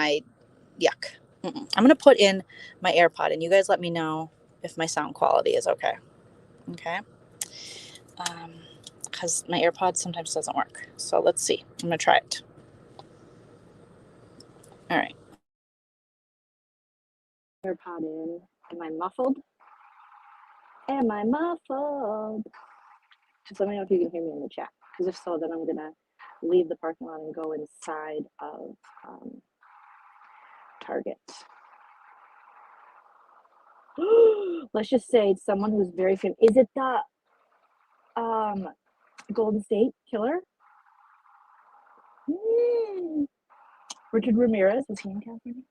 yuck. I'm going to put in my AirPod and you guys let me know if my sound quality is okay. Okay. Because my AirPod sometimes doesn't work. So let's see. I'm going to try it. All right. AirPod in. Am I muffled? Just let me know if you can hear me in the chat. Because if so, then I'm going to leave the parking lot and go inside of Target. Let's just say it's someone who's very famous. Is it the Golden State Killer? Richard Ramirez, was he in California?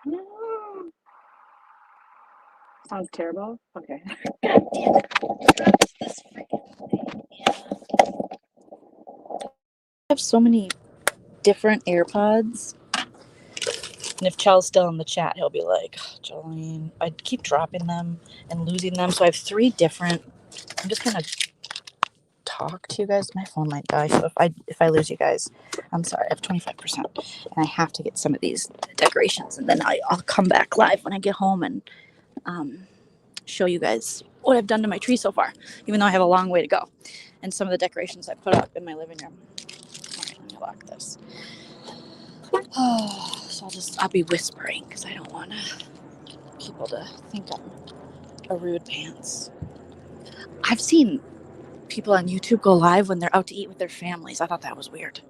No. Sounds terrible. Okay. God damn it. This freaking thing. Yeah. I have so many different AirPods. And if Chel's still in the chat, he'll be like, Joleen, I keep dropping them and losing them. So I have 3 different. I'm just going to talk to you guys. My phone might die. So if I lose you guys, I'm sorry. I have 25%. And I have to get some of these decorations. And then I'll come back live when I get home and show you guys what I've done to my tree so far, even though I have a long way to go. And some of the decorations I put up in my living room. Okay, let me lock this. So I'll be whispering because I don't want people to think I'm a rude pants. I've seen people on YouTube go live when they're out to eat with their families. I thought that was weird.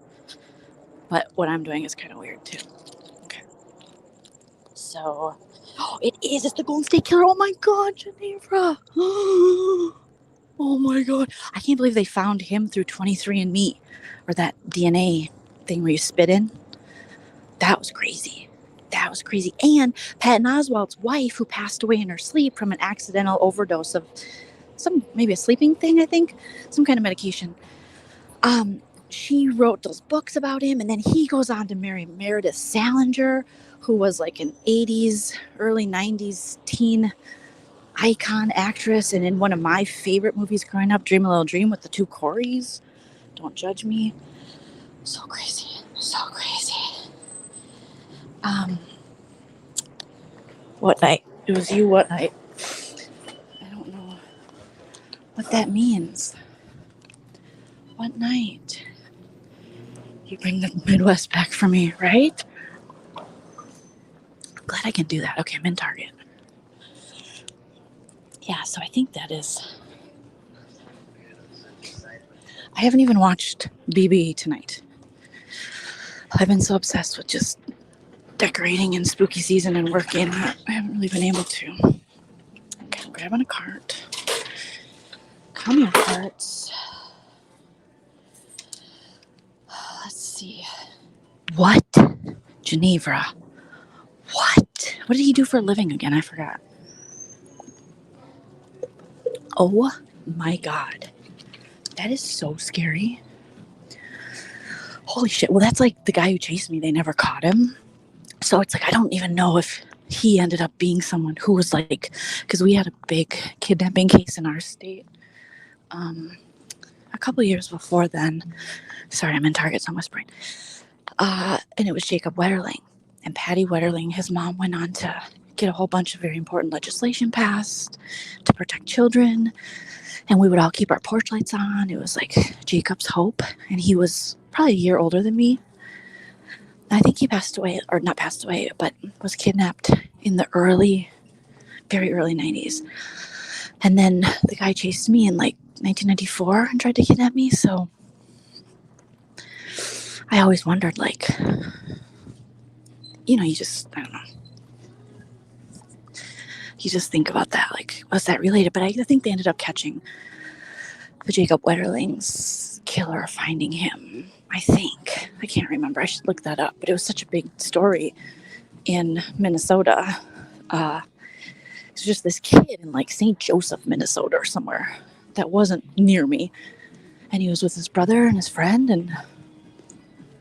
But what I'm doing is kind of weird too. Okay. So, it is. It's the Golden State Killer. Oh my God, Genevra. Oh my God. I can't believe they found him through 23andMe, or that DNA thing where you spit in. That was crazy. And Patton Oswalt's wife, who passed away in her sleep from an accidental overdose of maybe a sleeping thing, I think, some kind of medication. She wrote those books about him, and then he goes on to marry Meredith Salinger, who was like an 80s, early 90s teen icon actress, and in one of my favorite movies growing up, Dream a Little Dream, with the 2 Coreys. Don't judge me. So crazy. What night? It was you, what night? I don't know what that means. What night? You bring the Midwest back for me, right? I'm glad I can do that. Okay, I'm in Target. Yeah, so I think that is. I haven't even watched BB tonight. I've been so obsessed with just decorating and spooky season and working. I haven't really been able to. Okay, I'm grabbing a cart. Come here, carts. see. What? Geneva. What? What did he do for a living again? I forgot. Oh my God. That is so scary. Holy shit. Well, that's like the guy who chased me. They never caught him. So it's like, I don't even know if he ended up being someone who was like, because we had a big kidnapping case in our state a couple of years before then. Sorry, I'm in Target, so I'm whispering. And it was Jacob Wetterling. And Patty Wetterling, his mom, went on to get a whole bunch of very important legislation passed to protect children. And we would all keep our porch lights on. It was like Jacob's hope. And he was probably a year older than me. I think he passed away, or not passed away, but was kidnapped in the very early 90s. And then the guy chased me in like 1994 and tried to kidnap me. So I always wondered, like, you just, I don't know. You just think about that, like, was that related? But I think they ended up catching the Jacob Wetterling's killer, finding him. I think. I can't remember. I should look that up. But it was such a big story in Minnesota. It was just this kid in like St. Joseph, Minnesota or somewhere that wasn't near me. And he was with his brother and his friend, and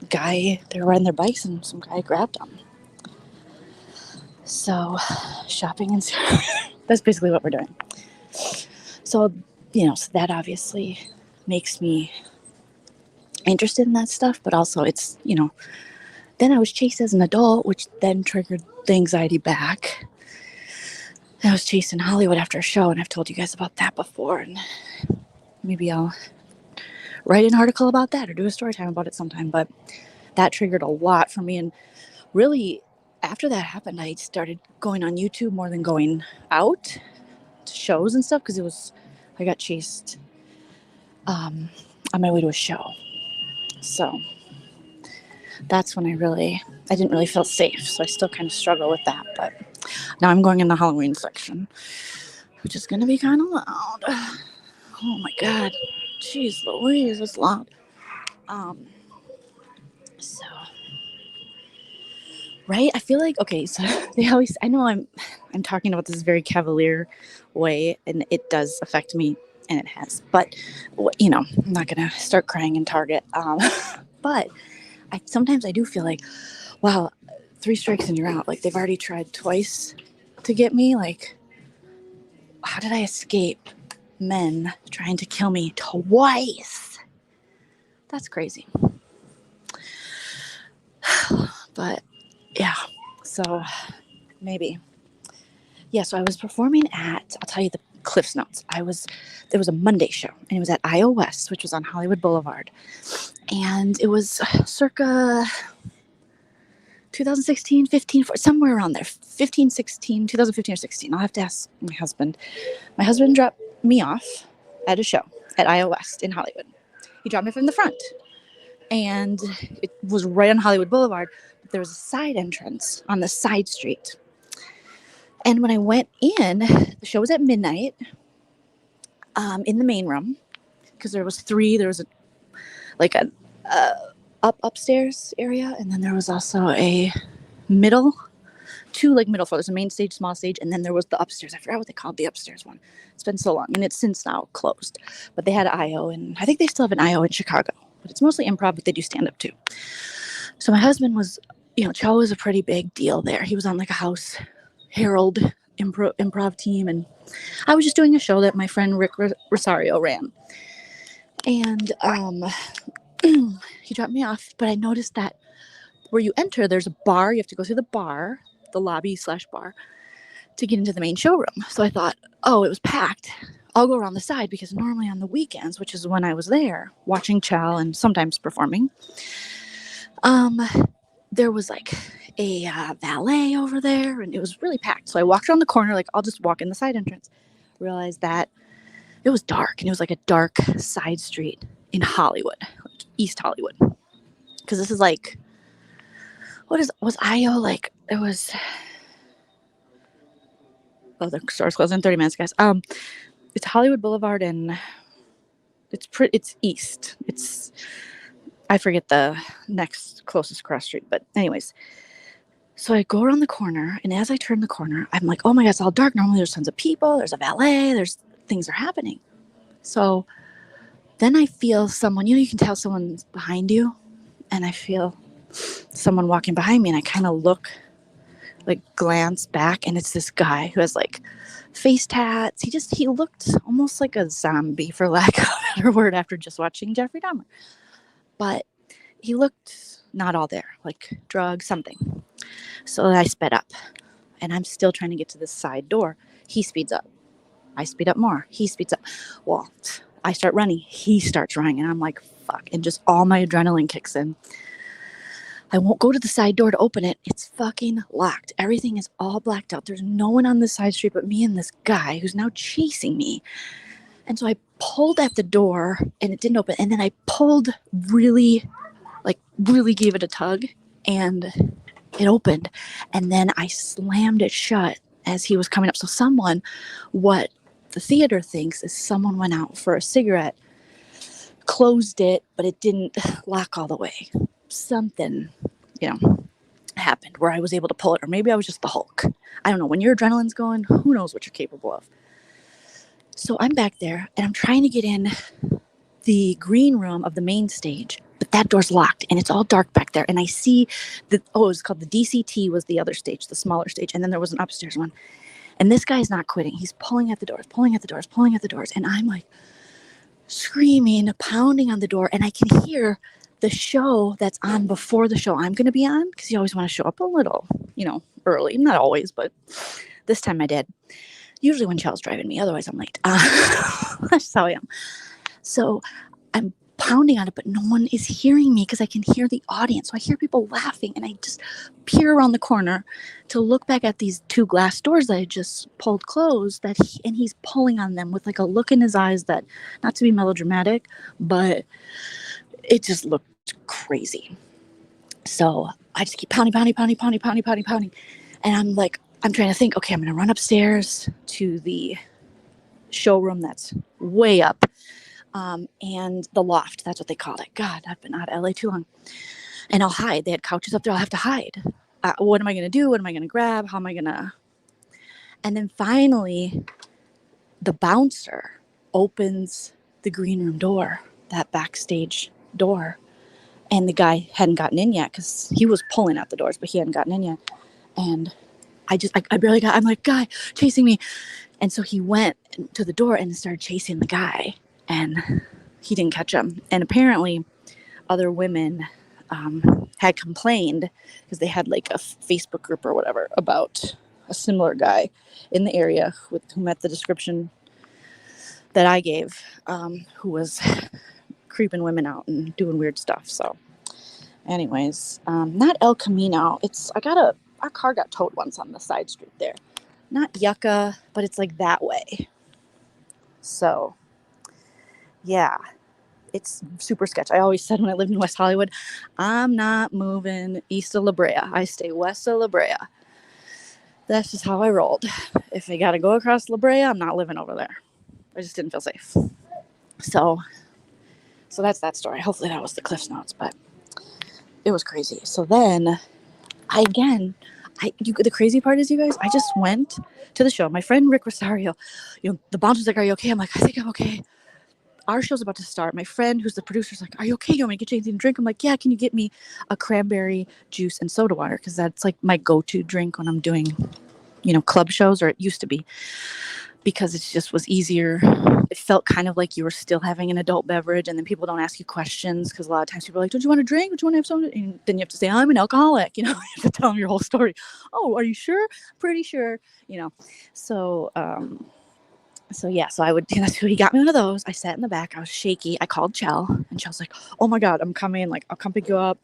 the guy, they were riding their bikes and some guy grabbed them. So shopping and that's basically what we're doing. So, so that obviously makes me interested in that stuff, but also it's, then I was chased as an adult, which then triggered the anxiety back. I was chased in Hollywood after a show, and I've told you guys about that before, and maybe I'll write an article about that or do a story time about it sometime, but that triggered a lot for me. And really, after that happened, I started going on YouTube more than going out to shows and stuff, because I got chased on my way to a show. So that's when I didn't really feel safe. So I still kind of struggle with that. But now I'm going in the Halloween section, which is going to be kind of loud. Oh my God. Jeez Louise, it's loud. So, right? I feel like, okay, so I know I'm talking about this very cavalier way, and it does affect me, and it has. But, I'm not going to start crying in Target. But sometimes I do feel like, wow, 3 strikes and you're out. Like, they've already tried twice to get me. Like, how did I escape men trying to kill me twice? That's crazy. But yeah, so maybe. Yeah, so I was performing I'll tell you the Cliff's Notes. There was a Monday show, and it was at IO West, which was on Hollywood Boulevard. And it was circa 2016, 15, somewhere around there. 2015 or 16. I'll have to ask my husband. My husband dropped me off at a show at IO West in Hollywood. He dropped me from the front. And it was right on Hollywood Boulevard. But there was a side entrance on the side street. And when I went in, the show was at midnight in the main room, because there was 3. There was upstairs area, and then there was also a middle 2 middle floor. There's a main stage, small stage, and then there was the upstairs. I forgot what they called the upstairs one. It's been so long, and it's since now closed. But they had IO, and I think they still have an IO in Chicago. But it's mostly improv, but they do stand up too. So my husband was, Cho was a pretty big deal there. He was on like a House Herald improv team, and I was just doing a show that my friend Rick Rosario ran. And he dropped me off, but I noticed that where you enter, there's a bar. You have to go through the bar, the lobby/bar, to get into the main showroom. So I thought, oh, it was packed. I'll go around the side, because normally on the weekends, which is when I was there watching Chow and sometimes performing, there was like a valet over there, and it was really packed. So I walked around the corner, like, I'll just walk in the side entrance. Realized that it was dark, and it was like a dark side street in Hollywood, like East Hollywood. Because this is like, was IO like, it was, the store's closing in 30 minutes, guys. It's Hollywood Boulevard, and it's east. It's I forget the next closest cross street, but anyways. So I go around the corner, and as I turn the corner, I'm like, oh my God, it's all dark. Normally there's tons of people, there's a valet, there's things are happening. So then I feel someone, you can tell someone's behind you, and I feel someone walking behind me, and I kind of look, like glance back, and it's this guy who has like face tats. He looked almost like a zombie, for lack of a better word, after just watching Jeffrey Dahmer. But he looked not all there, like drugs, something. So I sped up, and I'm still trying to get to this side door. He speeds up. I speed up more. He speeds up. Well, I start running. He starts running, and I'm like, fuck. And just all my adrenaline kicks in. I won't go to the side door to open it. It's fucking locked. Everything is all blacked out. There's no one on the side street but me and this guy who's now chasing me. And so I pulled at the door, and it didn't open. And then I pulled really gave it a tug, and it opened. And then I slammed it shut as he was coming up. So what the theater thinks is someone went out for a cigarette, closed it, but it didn't lock all the way. Something, happened where I was able to pull it, or maybe I was just the Hulk. I don't know. When your adrenaline's going, who knows what you're capable of. So I'm back there, and I'm trying to get in the green room of the main stage, but that door's locked, and it's all dark back there. And I see it was called the DCT, was the other stage, the smaller stage, and then there was an upstairs one. And this guy's not quitting. He's pulling at the doors, and I'm like screaming, pounding on the door, and I can hear the show that's on before the show I'm going to be on, because you always want to show up a little, early. Not always, but this time I did. Usually when Chel's driving me, otherwise I'm late. That's just how I am. So I'm pounding on it, but no one is hearing me because I can hear the audience. So I hear people laughing, and I just peer around the corner to look back at these two glass doors that I just pulled closed, and he's pulling on them with like a look in his eyes that, not to be melodramatic, but it just looked crazy. So I just keep pounding. And I'm trying to think, okay, I'm going to run upstairs to the showroom that's way up. And the loft, that's what they called it. God, I've been out of LA too long. And I'll hide. They had couches up there. I'll have to hide. What am I going to do? What am I going to grab? How am I going to? And then finally, the bouncer opens the green room door, that backstage door. And the guy hadn't gotten in yet, because he was pulling out the doors, but he hadn't gotten in yet. And I barely got, I'm like, guy chasing me. And so he went to the door and started chasing the guy, and he didn't catch him. And apparently other women had complained, because they had like a Facebook group or whatever about a similar guy in the area who met the description that I gave, who was creeping women out and doing weird stuff. So anyways, not El Camino. Our car got towed once on the side street there. Not Yucca, but it's like that way. So yeah, it's super sketch. I always said when I lived in West Hollywood, I'm not moving east of La Brea. I stay west of La Brea. That's just how I rolled. If I got to go across La Brea, I'm not living over there. I just didn't feel safe. So that's that story. Hopefully that was the Cliff's Notes, but it was crazy. So then the crazy part is, you guys, I just went to the show. My friend Rick Rosario, the bouncer's like, are you okay? I'm like, I think I'm okay. Our show's about to start. My friend, who's the producer, is like, are you okay? You want me to get you anything to drink? I'm like, yeah, can you get me a cranberry juice and soda water? Because that's like my go-to drink when I'm doing, club shows, or it used to be, because it just was easier. It felt kind of like you were still having an adult beverage, and then people don't ask you questions, because a lot of times people are like, don't you want to drink? Don't you want to have something? And then you have to say, I'm an alcoholic. You have to tell them your whole story. Oh, are you sure? Pretty sure. So he got me one of those. I sat in the back. I was shaky. I called Chel, and Chel's like, oh my God, I'm coming. Like, I'll come pick you up.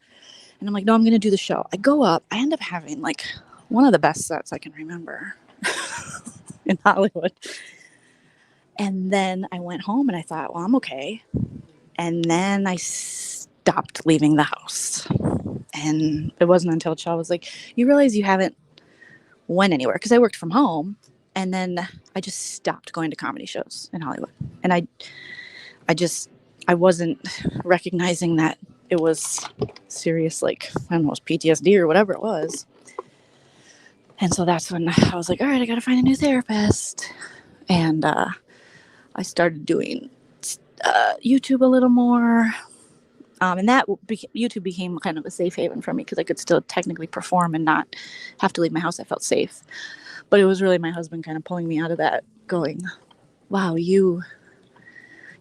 And I'm like, no, I'm going to do the show. I go up. I end up having like one of the best sets I can remember in Hollywood. And then I went home, and I thought, well, I'm okay. And then I stopped leaving the house. And it wasn't until Chel was like, you realize you haven't went anywhere, because I worked from home. And then I just stopped going to comedy shows in Hollywood. And I wasn't recognizing that it was serious, like, I don't know, it was PTSD or whatever it was. And so that's when I was like, all right, I got to find a new therapist. And I started doing YouTube a little more. And that YouTube became kind of a safe haven for me because I could still technically perform and not have to leave my house. I felt safe. But it was really my husband kind of pulling me out of that, going, wow, you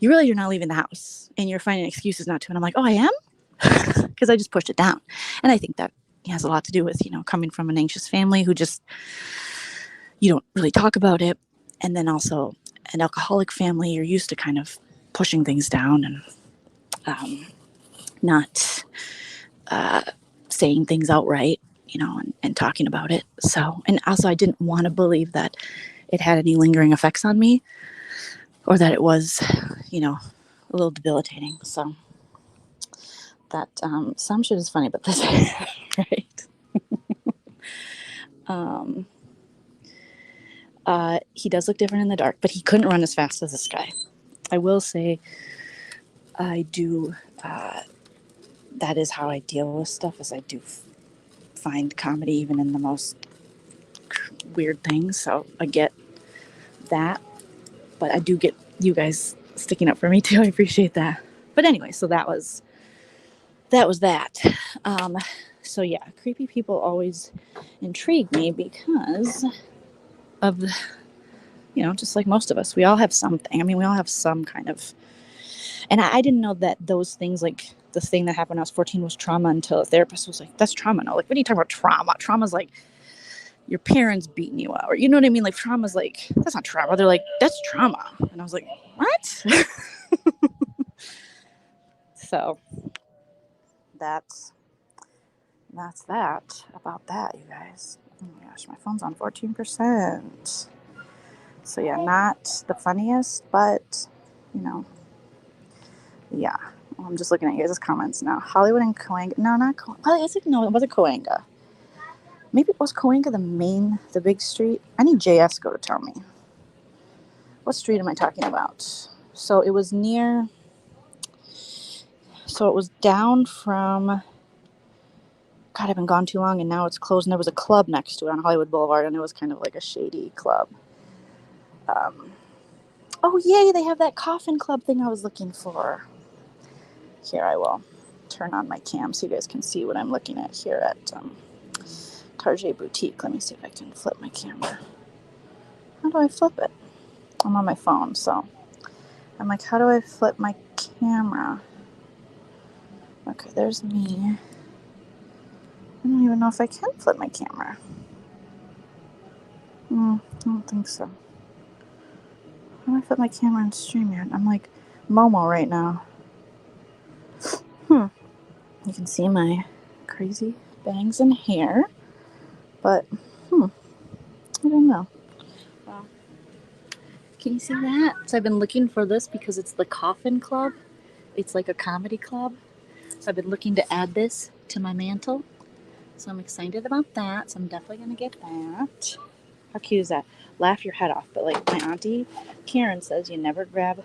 really, you're not leaving the house and you're finding excuses not to. And I'm like, oh, I am? Because I just pushed it down. And I think that has a lot to do with, coming from an anxious family who just, you don't really talk about it. And then also an alcoholic family, you're used to kind of pushing things down and not saying things outright, and talking about it. So, and also I didn't want to believe that it had any lingering effects on me or that it was, a little debilitating. So that, some shit is funny, but this, right. He does look different in the dark, but he couldn't run as fast as this guy. I will say I do, that is how I deal with stuff, is I do find comedy even in the most weird things. So I get that, but I do get you guys sticking up for me too. I appreciate that. But anyway, so that was that. So yeah, creepy people always intrigue me because of the, just like most of us, we all have something. I mean, we all have some kind of, and I didn't know that those things, like the thing that happened when I was 14 was trauma until a therapist was like, that's trauma. No, like, what are you talking about trauma? Trauma's like your parents beating you out, or you know what I mean? Like trauma's like, that's not trauma. They're like, that's trauma. And I was like, what? So that's that about that, you guys. Oh my gosh, my phone's on 14%. So yeah, not the funniest, but yeah. Well, I'm just looking at you guys' comments now. Hollywood and Coanga. No, not Coanga. Well, it wasn't Coanga. Maybe it was Coanga the big street. I need JSco to tell me. What street am I talking about? So it was near. So it was down from. God, I've been gone too long, and now it's closed. And there was a club next to it on Hollywood Boulevard, and it was kind of like a shady club. Oh, yay! They have that coffin club thing I was looking for. Here, I will turn on my cam so you guys can see what I'm looking at here at Target Boutique. Let me see if I can flip my camera. How do I flip it? I'm on my phone, so I'm like, how do I flip my camera? Okay, there's me. I don't even know if I can flip my camera. I don't think so. How do I flip my camera and stream here? I'm like Momo right now. You can see my crazy bangs and hair, but I don't know. Well, can you see that? So I've been looking for this because it's the Coffin Club. It's like a comedy club. So I've been looking to add this to my mantle. So I'm excited about that. So I'm definitely going to get that. How cute is that? Laugh your head off. But like my auntie Karen says, you never grab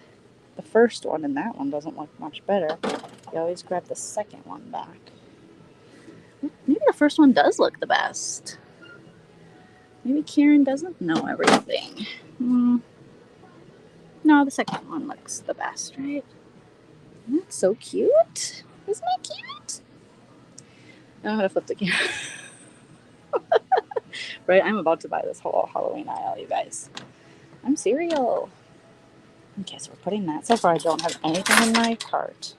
the first one, and that one doesn't look much better. You always grab the second one back. Maybe the first one does look the best. Maybe Karen doesn't know everything. No, the second one looks the best, right? That's so cute. Isn't that cute? I don't know how to flip the camera. Right? I'm about to buy this whole Halloween aisle, you guys. I'm cereal. Okay, so we're putting that. So far, I don't have anything in my cart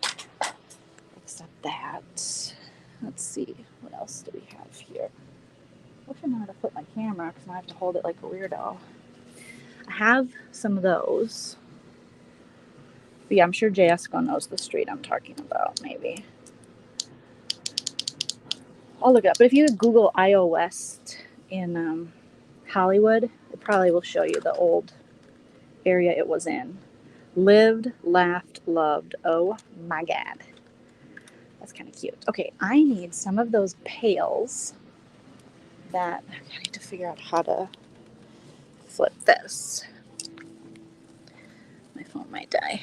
except that. Let's see. What else do we have here? I wish I knew how to flip my camera because now I have to hold it like a weirdo. I have some of those. But yeah, I'm sure JSco knows the street I'm talking about, maybe. I'll look it up. But if you Google IO West in Hollywood, it probably will show you the old area it was in. Lived, laughed, loved. Oh my God. That's kind of cute. Okay, I need some of those pails that I need to figure out how to flip this. My phone might die.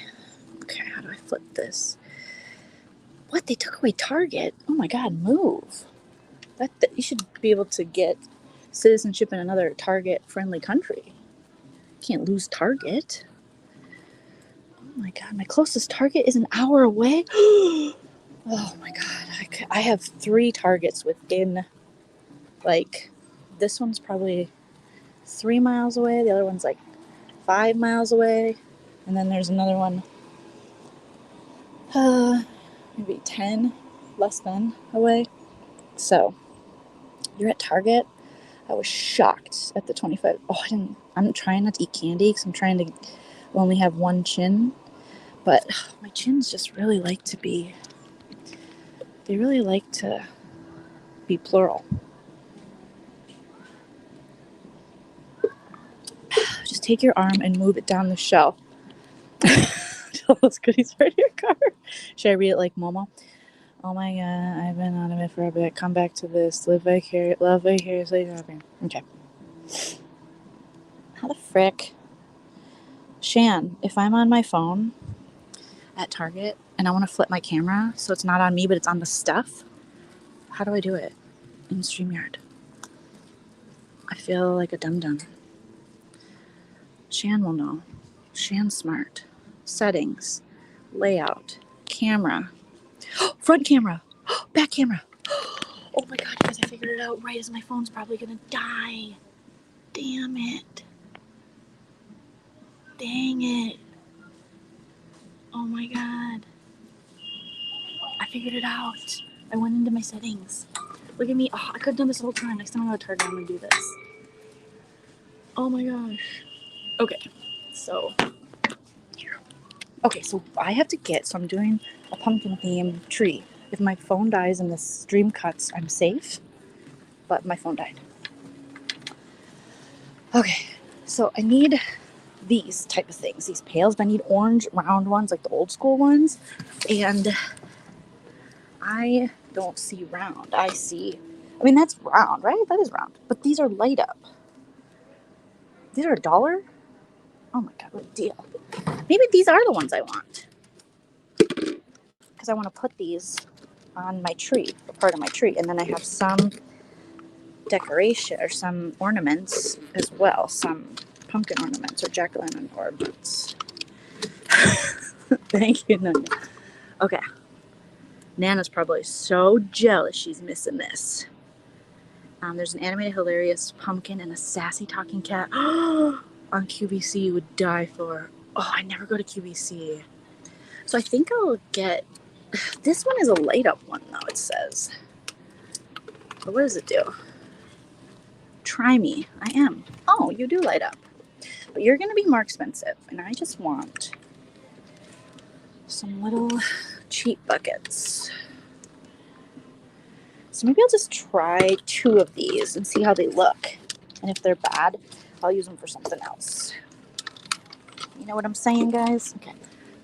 Okay, how do I flip this? What They took away Target. Oh my God, move. That you should be able to get citizenship in another Target-friendly country. Can't lose Target. Oh my God, my closest Target is an hour away. Oh my God, I have 3 Targets within, like, this one's probably 3 miles away. The other one's like 5 miles away. And then there's another one, maybe 10, less than away. So, you're at Target. I was shocked at the 25. Oh, I'm trying not to eat candy because I'm trying to only have one chin. But my chins just really like to be, they really like to be plural. Just take your arm and move it down the shelf. All those goodies are in your car. Should I read it like Momo? Oh my God, I've been out of it for a bit. Come back to this. Love vicariously. Okay. How the frick? Shan, if I'm on my phone at Target and I want to flip my camera so it's not on me but it's on the stuff, how do I do it in StreamYard? I feel like a dum-dum. Shan will know. Shan's smart. Settings. Layout. Camera. Front camera. Back camera. Oh my God, guys, I figured it out right as my phone's probably gonna die. Damn it. Dang it. Oh my God. I figured it out. I went into my settings. Look at me. Oh, I could have done this the whole time. Next time I go to Target, I'm gonna do this. Oh my gosh. Okay, so here. Okay, so I have to get, so I'm doing a pumpkin theme tree. If my phone dies and the stream cuts, I'm safe, but my phone died. Okay, so I need these type of things, these pails, but I need orange round ones, like the old school ones, and I don't see round. I mean, that's round, right? That is round, but these are light up. These are $1? Oh my God, what a deal. Maybe these are the ones I want, because I want to put these on my tree, a part of my tree, and then I have some decoration or some ornaments as well, some pumpkin ornaments or jack-o'-lantern ornaments. Thank you, Nana. Okay, Nana's probably so jealous she's missing this. There's an animated hilarious pumpkin and a sassy talking cat on QVC you would die for. Oh, I never go to QVC. So I think I'll get, this one is a light up one though, it says. But what does it do? Try me. I am. Oh, you do light up. But you're going to be more expensive. And I just want some little cheap buckets. So maybe I'll just try 2 of these and see how they look. And if they're bad, I'll use them for something else. You know what I'm saying, guys? Okay.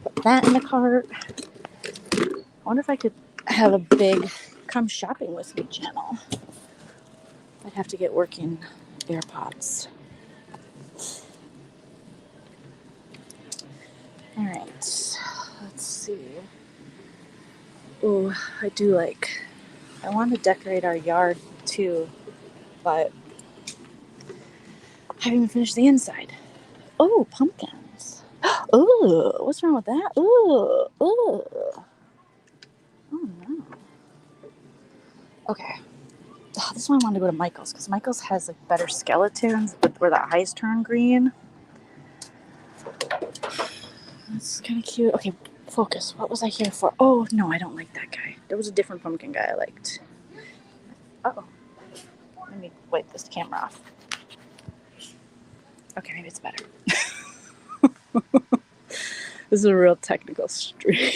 Put that in the cart. I wonder if I could have a big come shopping with me channel. I'd have to get working AirPods. All right. Let's see. Oh, I want to decorate our yard too, but I haven't even finished the inside. Oh, pumpkins. Ooh, what's wrong with that? Ooh. Oh no. Okay. Oh, this one I wanted to go to Michael's because Michael's has like better skeletons where the eyes turn green. That's kind of cute. Okay, focus. What was I here for? Oh no, I don't like that guy. There was a different pumpkin guy I liked. Uh-oh. Let me wipe this camera off. Okay, maybe it's better. This is a real technical stream.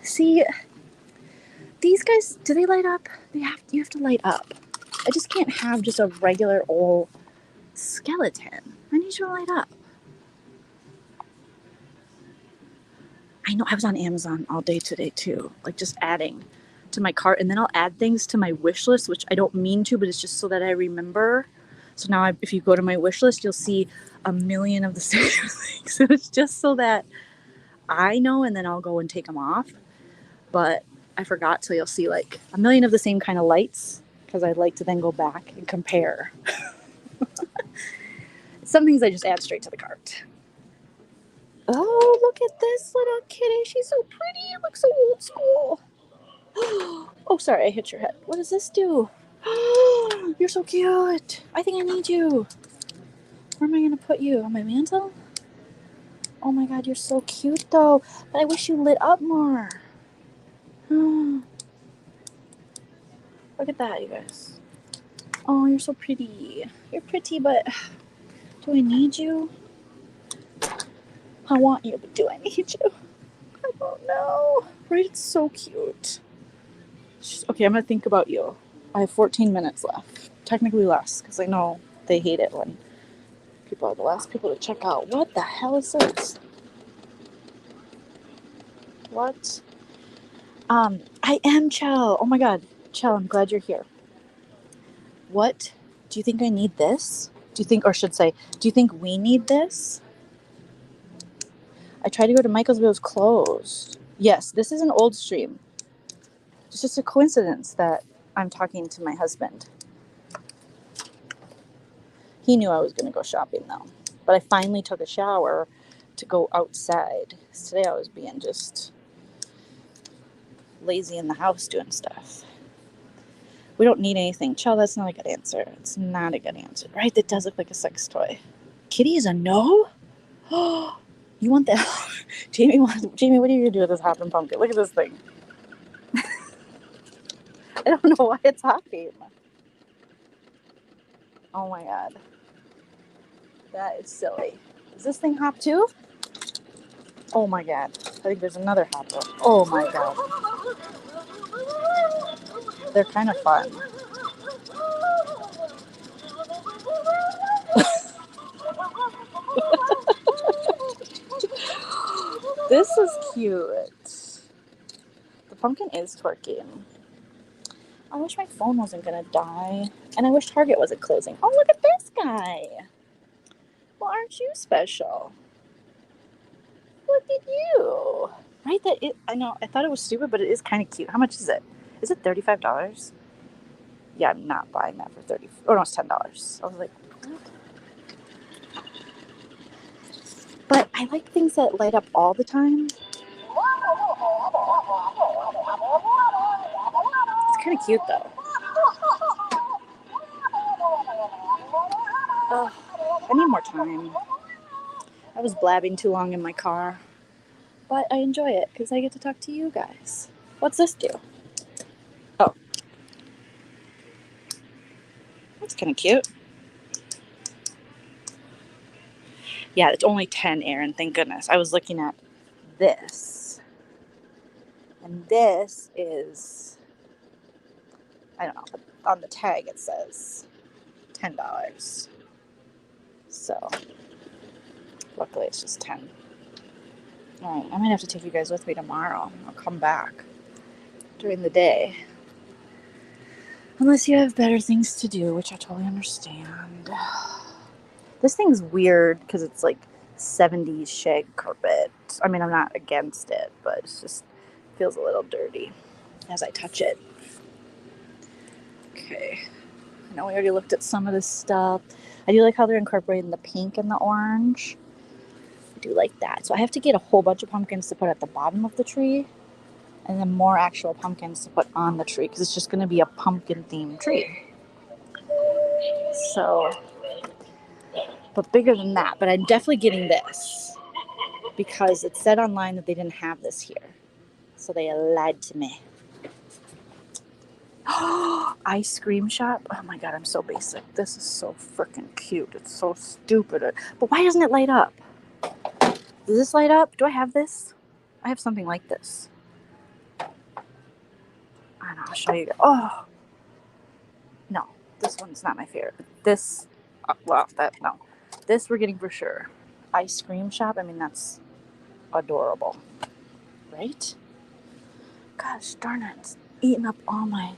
See, these guys, do they light up? You have to light up. I just can't have just a regular old skeleton. I need you to light up. I know I was on Amazon all day today too, like just adding to my cart, and then I'll add things to my wish list, which I don't mean to, but it's just so that I remember. So now if you go to my wish list, you'll see a million of the same things. So it's just so that I know, and then I'll go and take them off. But I forgot, so you'll see like a million of the same kind of lights because I'd like to then go back and compare. Some things I just add straight to the cart. Oh, look at this little kitty. She's so pretty. It looks so old school. Oh, sorry, I hit your head. What does this do? You're so cute. I think I need you. Where am I going to put you? On my mantle? Oh my god, you're so cute though. But I wish you lit up more. Look at that, you guys. Oh, you're so pretty. You're pretty, but do I need you? I want you, but do I need you? I don't know. Right? It's so cute. Okay, I'm going to think about you. I have 14 minutes left. Technically less, because I know they hate it when people are the last people to check out. What the hell is this? What? I am Chell. Oh my god. Chell, I'm glad you're here. What? Do you think I need this? Do you think, or should say, do you think we need this? I tried to go to Michael's, but it was closed. Yes, this is an old stream. It's just a coincidence that I'm talking to my husband. He knew I was going to go shopping though. But I finally took a shower to go outside. Today I was being just lazy in the house doing stuff. We don't need anything. Child, that's not a good answer. It's not a good answer. Right? That does look like a sex toy. Kitty is a no? Oh, you want that? Jamie, what are you going to do with this hopping pumpkin? Look at this thing. I don't know why it's hopping. Oh my god. That is silly. Does this thing hop too? Oh my god. I think there's another hopper. Oh my god. They're kind of fun. This is cute. The pumpkin is twerking. I wish my phone wasn't gonna die. And I wish Target wasn't closing. Oh, look at this guy. Well, aren't you special? Look at you. Right? I know, I thought it was stupid, but it is kind of cute. How much is it? Is it $35? Yeah, I'm not buying that for $30. Oh, no, it's $10. I was like, what? But I like things that light up all the time. It's kind of cute, though. Oh, I need more time. I was blabbing too long in my car. But I enjoy it because I get to talk to you guys. What's this do? Oh. That's kind of cute. Yeah, it's only 10, Aaron. Thank goodness. I was looking at this. And this is, I don't know, on the tag it says $10. So, luckily it's just 10. All right, I might have to take you guys with me tomorrow. I'll come back during the day. Unless you have better things to do, which I totally understand. This thing's weird because it's like 70s shag carpet. I mean, I'm not against it, but it just feels a little dirty as I touch it. Okay. I know we already looked at some of this stuff. I do like how they're incorporating the pink and the orange. I do like that. So I have to get a whole bunch of pumpkins to put at the bottom of the tree, and then more actual pumpkins to put on the tree because it's just going to be a pumpkin themed tree. So, but bigger than that. But I'm definitely getting this because it said online that they didn't have this here. So they lied to me. Ice cream shop. Oh my god, I'm so basic. This is so freaking cute. It's so stupid. But why doesn't it light up? Does this light up? Do I have this? I have something like this. I don't know. I'll show you. Oh. No, this one's not my favorite. This, no. This we're getting for sure. Ice cream shop. I mean, that's adorable. Right? Gosh darn it. It's eating up all my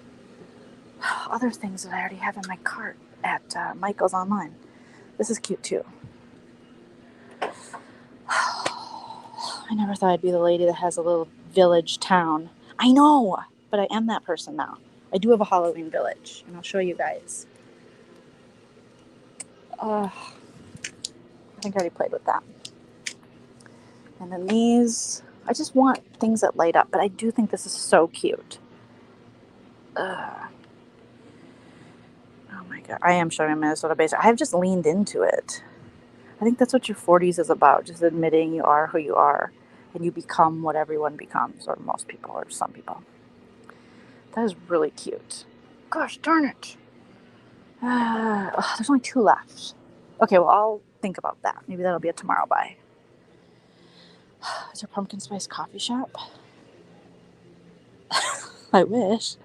other things that I already have in my cart at Michael's online. This is cute too. I never thought I'd be the lady that has a little village town. I know, but I am that person now. I do have a Halloween village, and I'll show you guys. I think I already played with that. And then these, I just want things that light up, but I do think this is so cute. Oh my God. I am showing Minnesota basic. I have just leaned into it. I think that's what your 40s is about, just admitting you are who you are and you become what everyone becomes, or most people, or some people. That is really cute. Gosh darn it. There's only 2 left. Okay, well, I'll think about that. Maybe that'll be a tomorrow buy. Is there pumpkin spice coffee shop? I wish.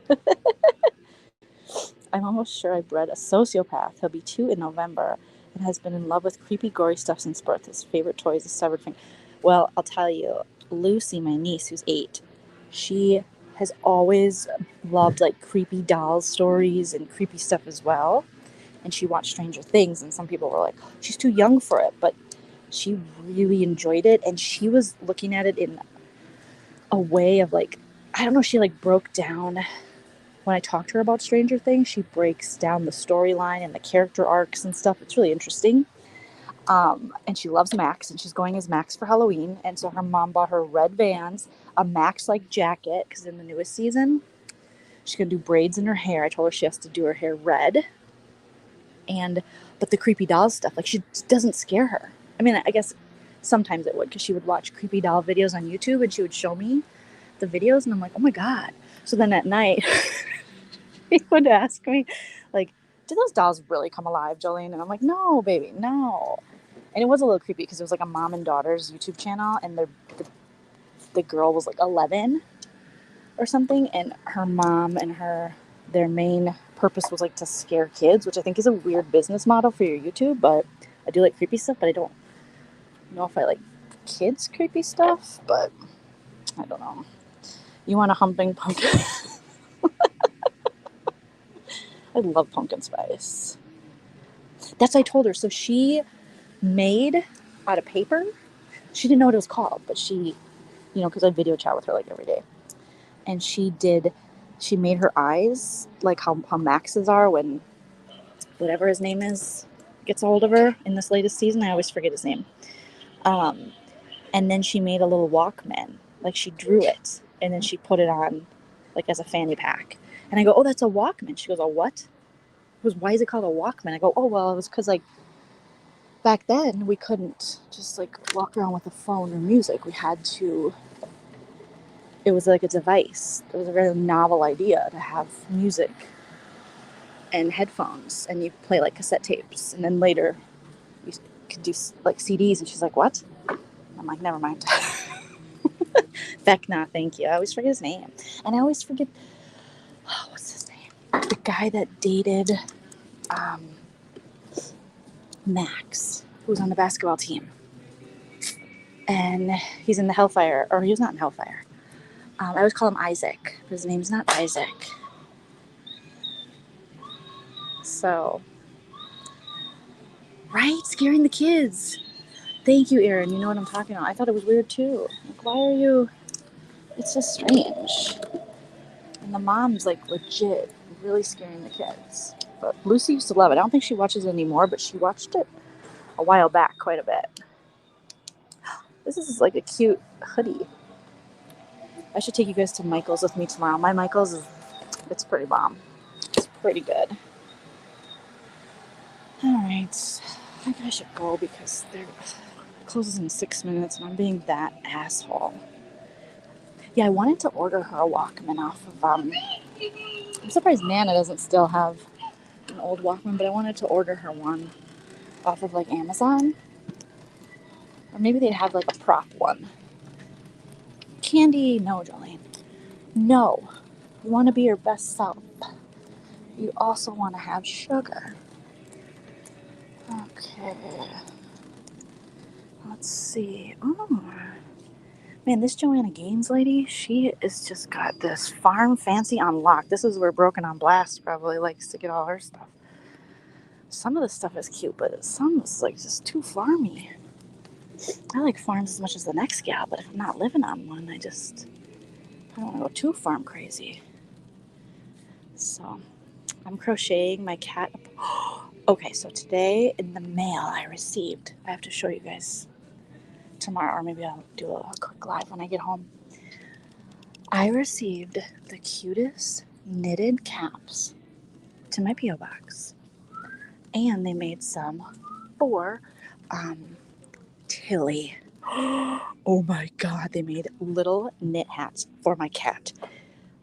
I'm almost sure I bred a sociopath. He'll be 2 in November and has been in love with creepy, gory stuff since birth. His favorite toy is a severed finger. Well, I'll tell you, Lucy, my niece, who's 8, she has always loved like creepy doll stories and creepy stuff as well. And she watched Stranger Things, and some people were like, she's too young for it, but she really enjoyed it. And she was looking at it in a way of like, I don't know, she like broke down. When I talk to her about Stranger Things, she breaks down the storyline and the character arcs and stuff. It's really interesting. And she loves Max, and she's going as Max for Halloween. And so her mom bought her red Vans, a Max-like jacket, because in the newest season, she's going to do braids in her hair. I told her she has to do her hair red. But the creepy doll stuff, like, she doesn't scare her. I mean, I guess sometimes it would, because she would watch creepy doll videos on YouTube, and she would show me the videos, and I'm like, oh my God. So then at night, he would ask me, like, did those dolls really come alive, Joleen? And I'm like, no, baby, no. And it was a little creepy because it was like a mom and daughter's YouTube channel, and the girl was like 11 or something, and her mom and their main purpose was like to scare kids, which I think is a weird business model for your YouTube, but I do like creepy stuff, but I don't know if I like kids creepy stuff, but I don't know. You want a humping pumpkin? I love pumpkin spice. That's what I told her. So she made out of paper. She didn't know what it was called, but she, because I video chat with her like every day. And she made her eyes like how Max's are when whatever his name is gets a hold of her in this latest season. I always forget his name. And then she made a little Walkman. Like, she drew it, and then she put it on like as a fanny pack. And I go, oh, that's a Walkman. She goes, a what? She goes, why is it called a Walkman? I go, oh, well, it was because like back then we couldn't just like walk around with a phone or music. We had to, it was like a device. It was a very novel idea to have music and headphones, and you play like cassette tapes, and then later you could do like CDs. And she's like, what? I'm like, never mind. Vecna, thank you. I always forget his name. And I always forget, what's his name? The guy that dated Max, who was on the basketball team. And he's in the Hellfire, or he was not in Hellfire. I always call him Isaac, but his name's not Isaac. So, right? Scaring the kids. Thank you, Erin. You know what I'm talking about. I thought it was weird too. Like, why are you? It's just strange. And the mom's like legit, really scaring the kids. But Lucy used to love it. I don't think she watches it anymore, but she watched it a while back, quite a bit. This is like a cute hoodie. I should take you guys to Michael's with me tomorrow. My Michael's it's pretty bomb. It's pretty good. All right, I think I should go because it closes in 6 minutes, and I'm being that asshole. Yeah, I wanted to order her a Walkman off of, I'm surprised Nana doesn't still have an old Walkman, but I wanted to order her one off of like Amazon. Or maybe they'd have like a prop one. Candy, no, Joleen. No. You want to be your best self. You also want to have sugar. Okay. Let's see. Oh. Man, this Joanna Gaines lady, she has just got this farm fancy on lock. This is where Broken on Blast probably likes to get all her stuff. Some of the stuff is cute, but some is like just too farmy. I like farms as much as the next gal, but if I'm not living on one, I don't want to go too farm crazy. So I'm crocheting my cat. Okay, so today in the mail I have to show you guys tomorrow, or maybe I'll do a quick live when I get home. I received the cutest knitted caps to my P.O. box. And they made some for Tilly. Oh my god, they made little knit hats for my cat.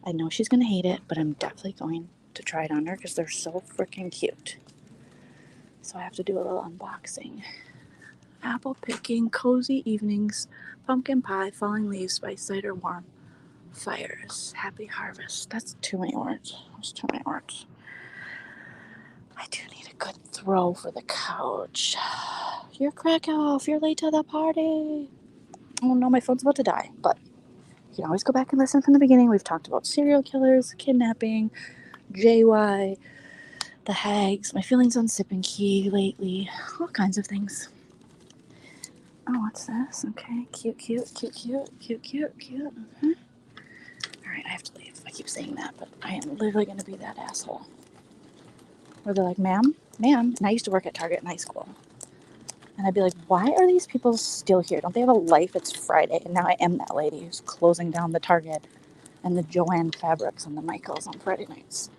I know she's going to hate it, but I'm definitely going to try it on her because they're so freaking cute. So I have to do a little unboxing. Apple picking, cozy evenings, pumpkin pie, falling leaves, spice cider, warm fires, happy harvest. That's too many words. That's too many words. I do need a good throw for the couch. You're crack off. You're late to the party. Oh no, my phone's about to die. But you can always go back and listen from the beginning. We've talked about serial killers, kidnapping, JY, the hags, my feelings on Sip and Key lately, all kinds of things. Oh, what's this? Okay, cute. Uh-huh. All right, I have to leave. I keep saying that, but I am literally going to be that asshole. Where they're like, ma'am. And I used to work at Target in high school. And I'd be like, why are these people still here? Don't they have a life? It's Friday. And now I am that lady who's closing down the Target and the Joanne Fabrics and the Michaels on Friday nights.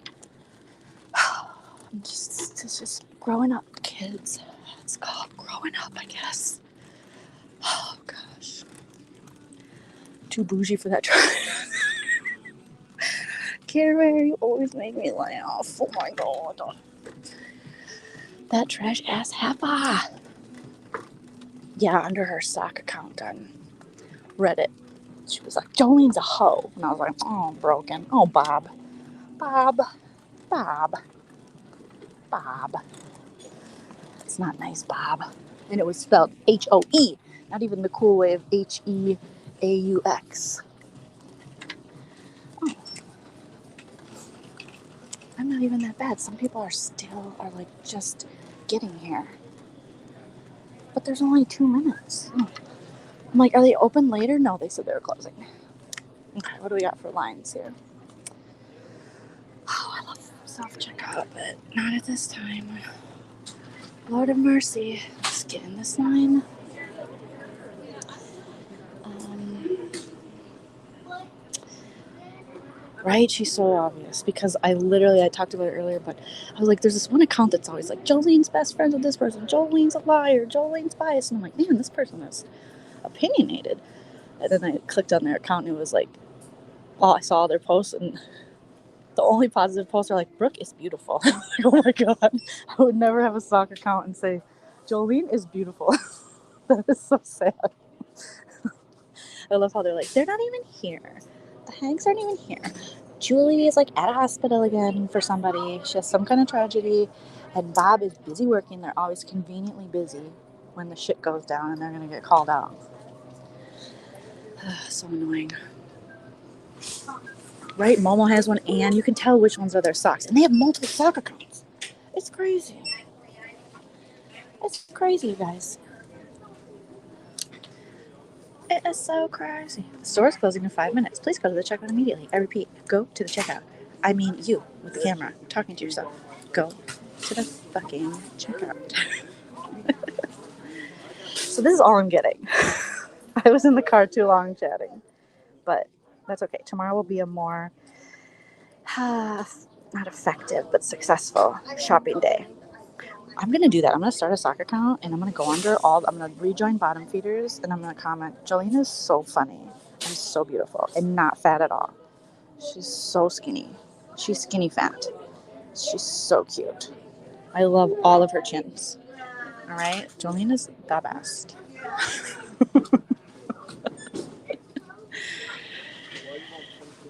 It's just growing up, kids. It's called growing up, I guess. Oh, gosh. Too bougie for that trash. Carrie, you always make me laugh. Oh, my God. That trash ass Heppa. Yeah, under her sock account on Reddit. She was like, Jolene's a hoe. And I was like, oh, broken. Oh, Bob. It's not nice, Bob. And it was spelled H-O-E. Not even the cool way of H-E-A-U-X. Oh. I'm not even that bad. Some people are like just getting here. But there's only 2 minutes. Oh. I'm like, are they open later? No, they said they were closing. Okay, what do we got for lines here? Oh, I love self-checkout, but not at this time. Lord of mercy. Let's get in this line. Right? She's so obvious because I talked about it earlier, but I was like, there's this one account that's always like, Jolene's best friends with this person. Jolene's a liar. Jolene's biased. And I'm like, man, this person is opinionated. And then I clicked on their account and it was like, oh, I saw their posts and the only positive posts are like, Brooke is beautiful. Like, oh my God. I would never have a sock account and say, Joleen is beautiful. That is so sad. I love how they're like, they're not even here. The hags aren't even here. Julie is like at a hospital again for somebody. She has some kind of tragedy. And Bob is busy working. They're always conveniently busy when the shit goes down and they're going to get called out. So annoying. Right? Momo has one, and you can tell which ones are their socks. And they have multiple sock accounts. It's crazy. It's crazy, you guys. It is so crazy. The store is closing in 5 minutes. Please go to the checkout immediately. I repeat, go to the checkout. I mean you, with the camera, talking to yourself. Go to the fucking checkout. So this is all I'm getting. I was in the car too long chatting. But that's okay. Tomorrow will be a more, not effective, but successful shopping day. I'm going to do that. I'm going to start a sock account, and I'm going to go under I'm going to rejoin Bottom Feeders, and I'm going to comment, Joleen is so funny and so beautiful and not fat at all. She's so skinny. She's skinny fat. She's so cute. I love all of her chins. All right? Joleen is the best.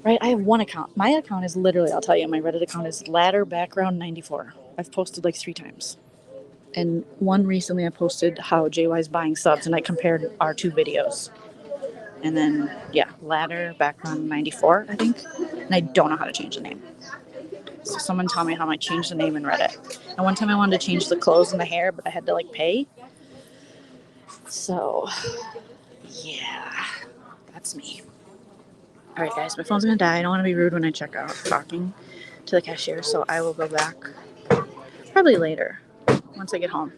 Right? I have one account. My account is literally, I'll tell you, my Reddit account is ladder background 94. I've posted like 3 times. And one recently I posted how JY's buying subs, and I compared our 2 videos. And then, yeah, ladder background 94, I think. And I don't know how to change the name. So someone tell me how I change the name in Reddit. And one time I wanted to change the clothes and the hair, but I had to like pay. So, yeah, that's me. All right, guys, my phone's gonna die. I don't want to be rude when I check out talking to the cashier, so I will go back probably later once I get home.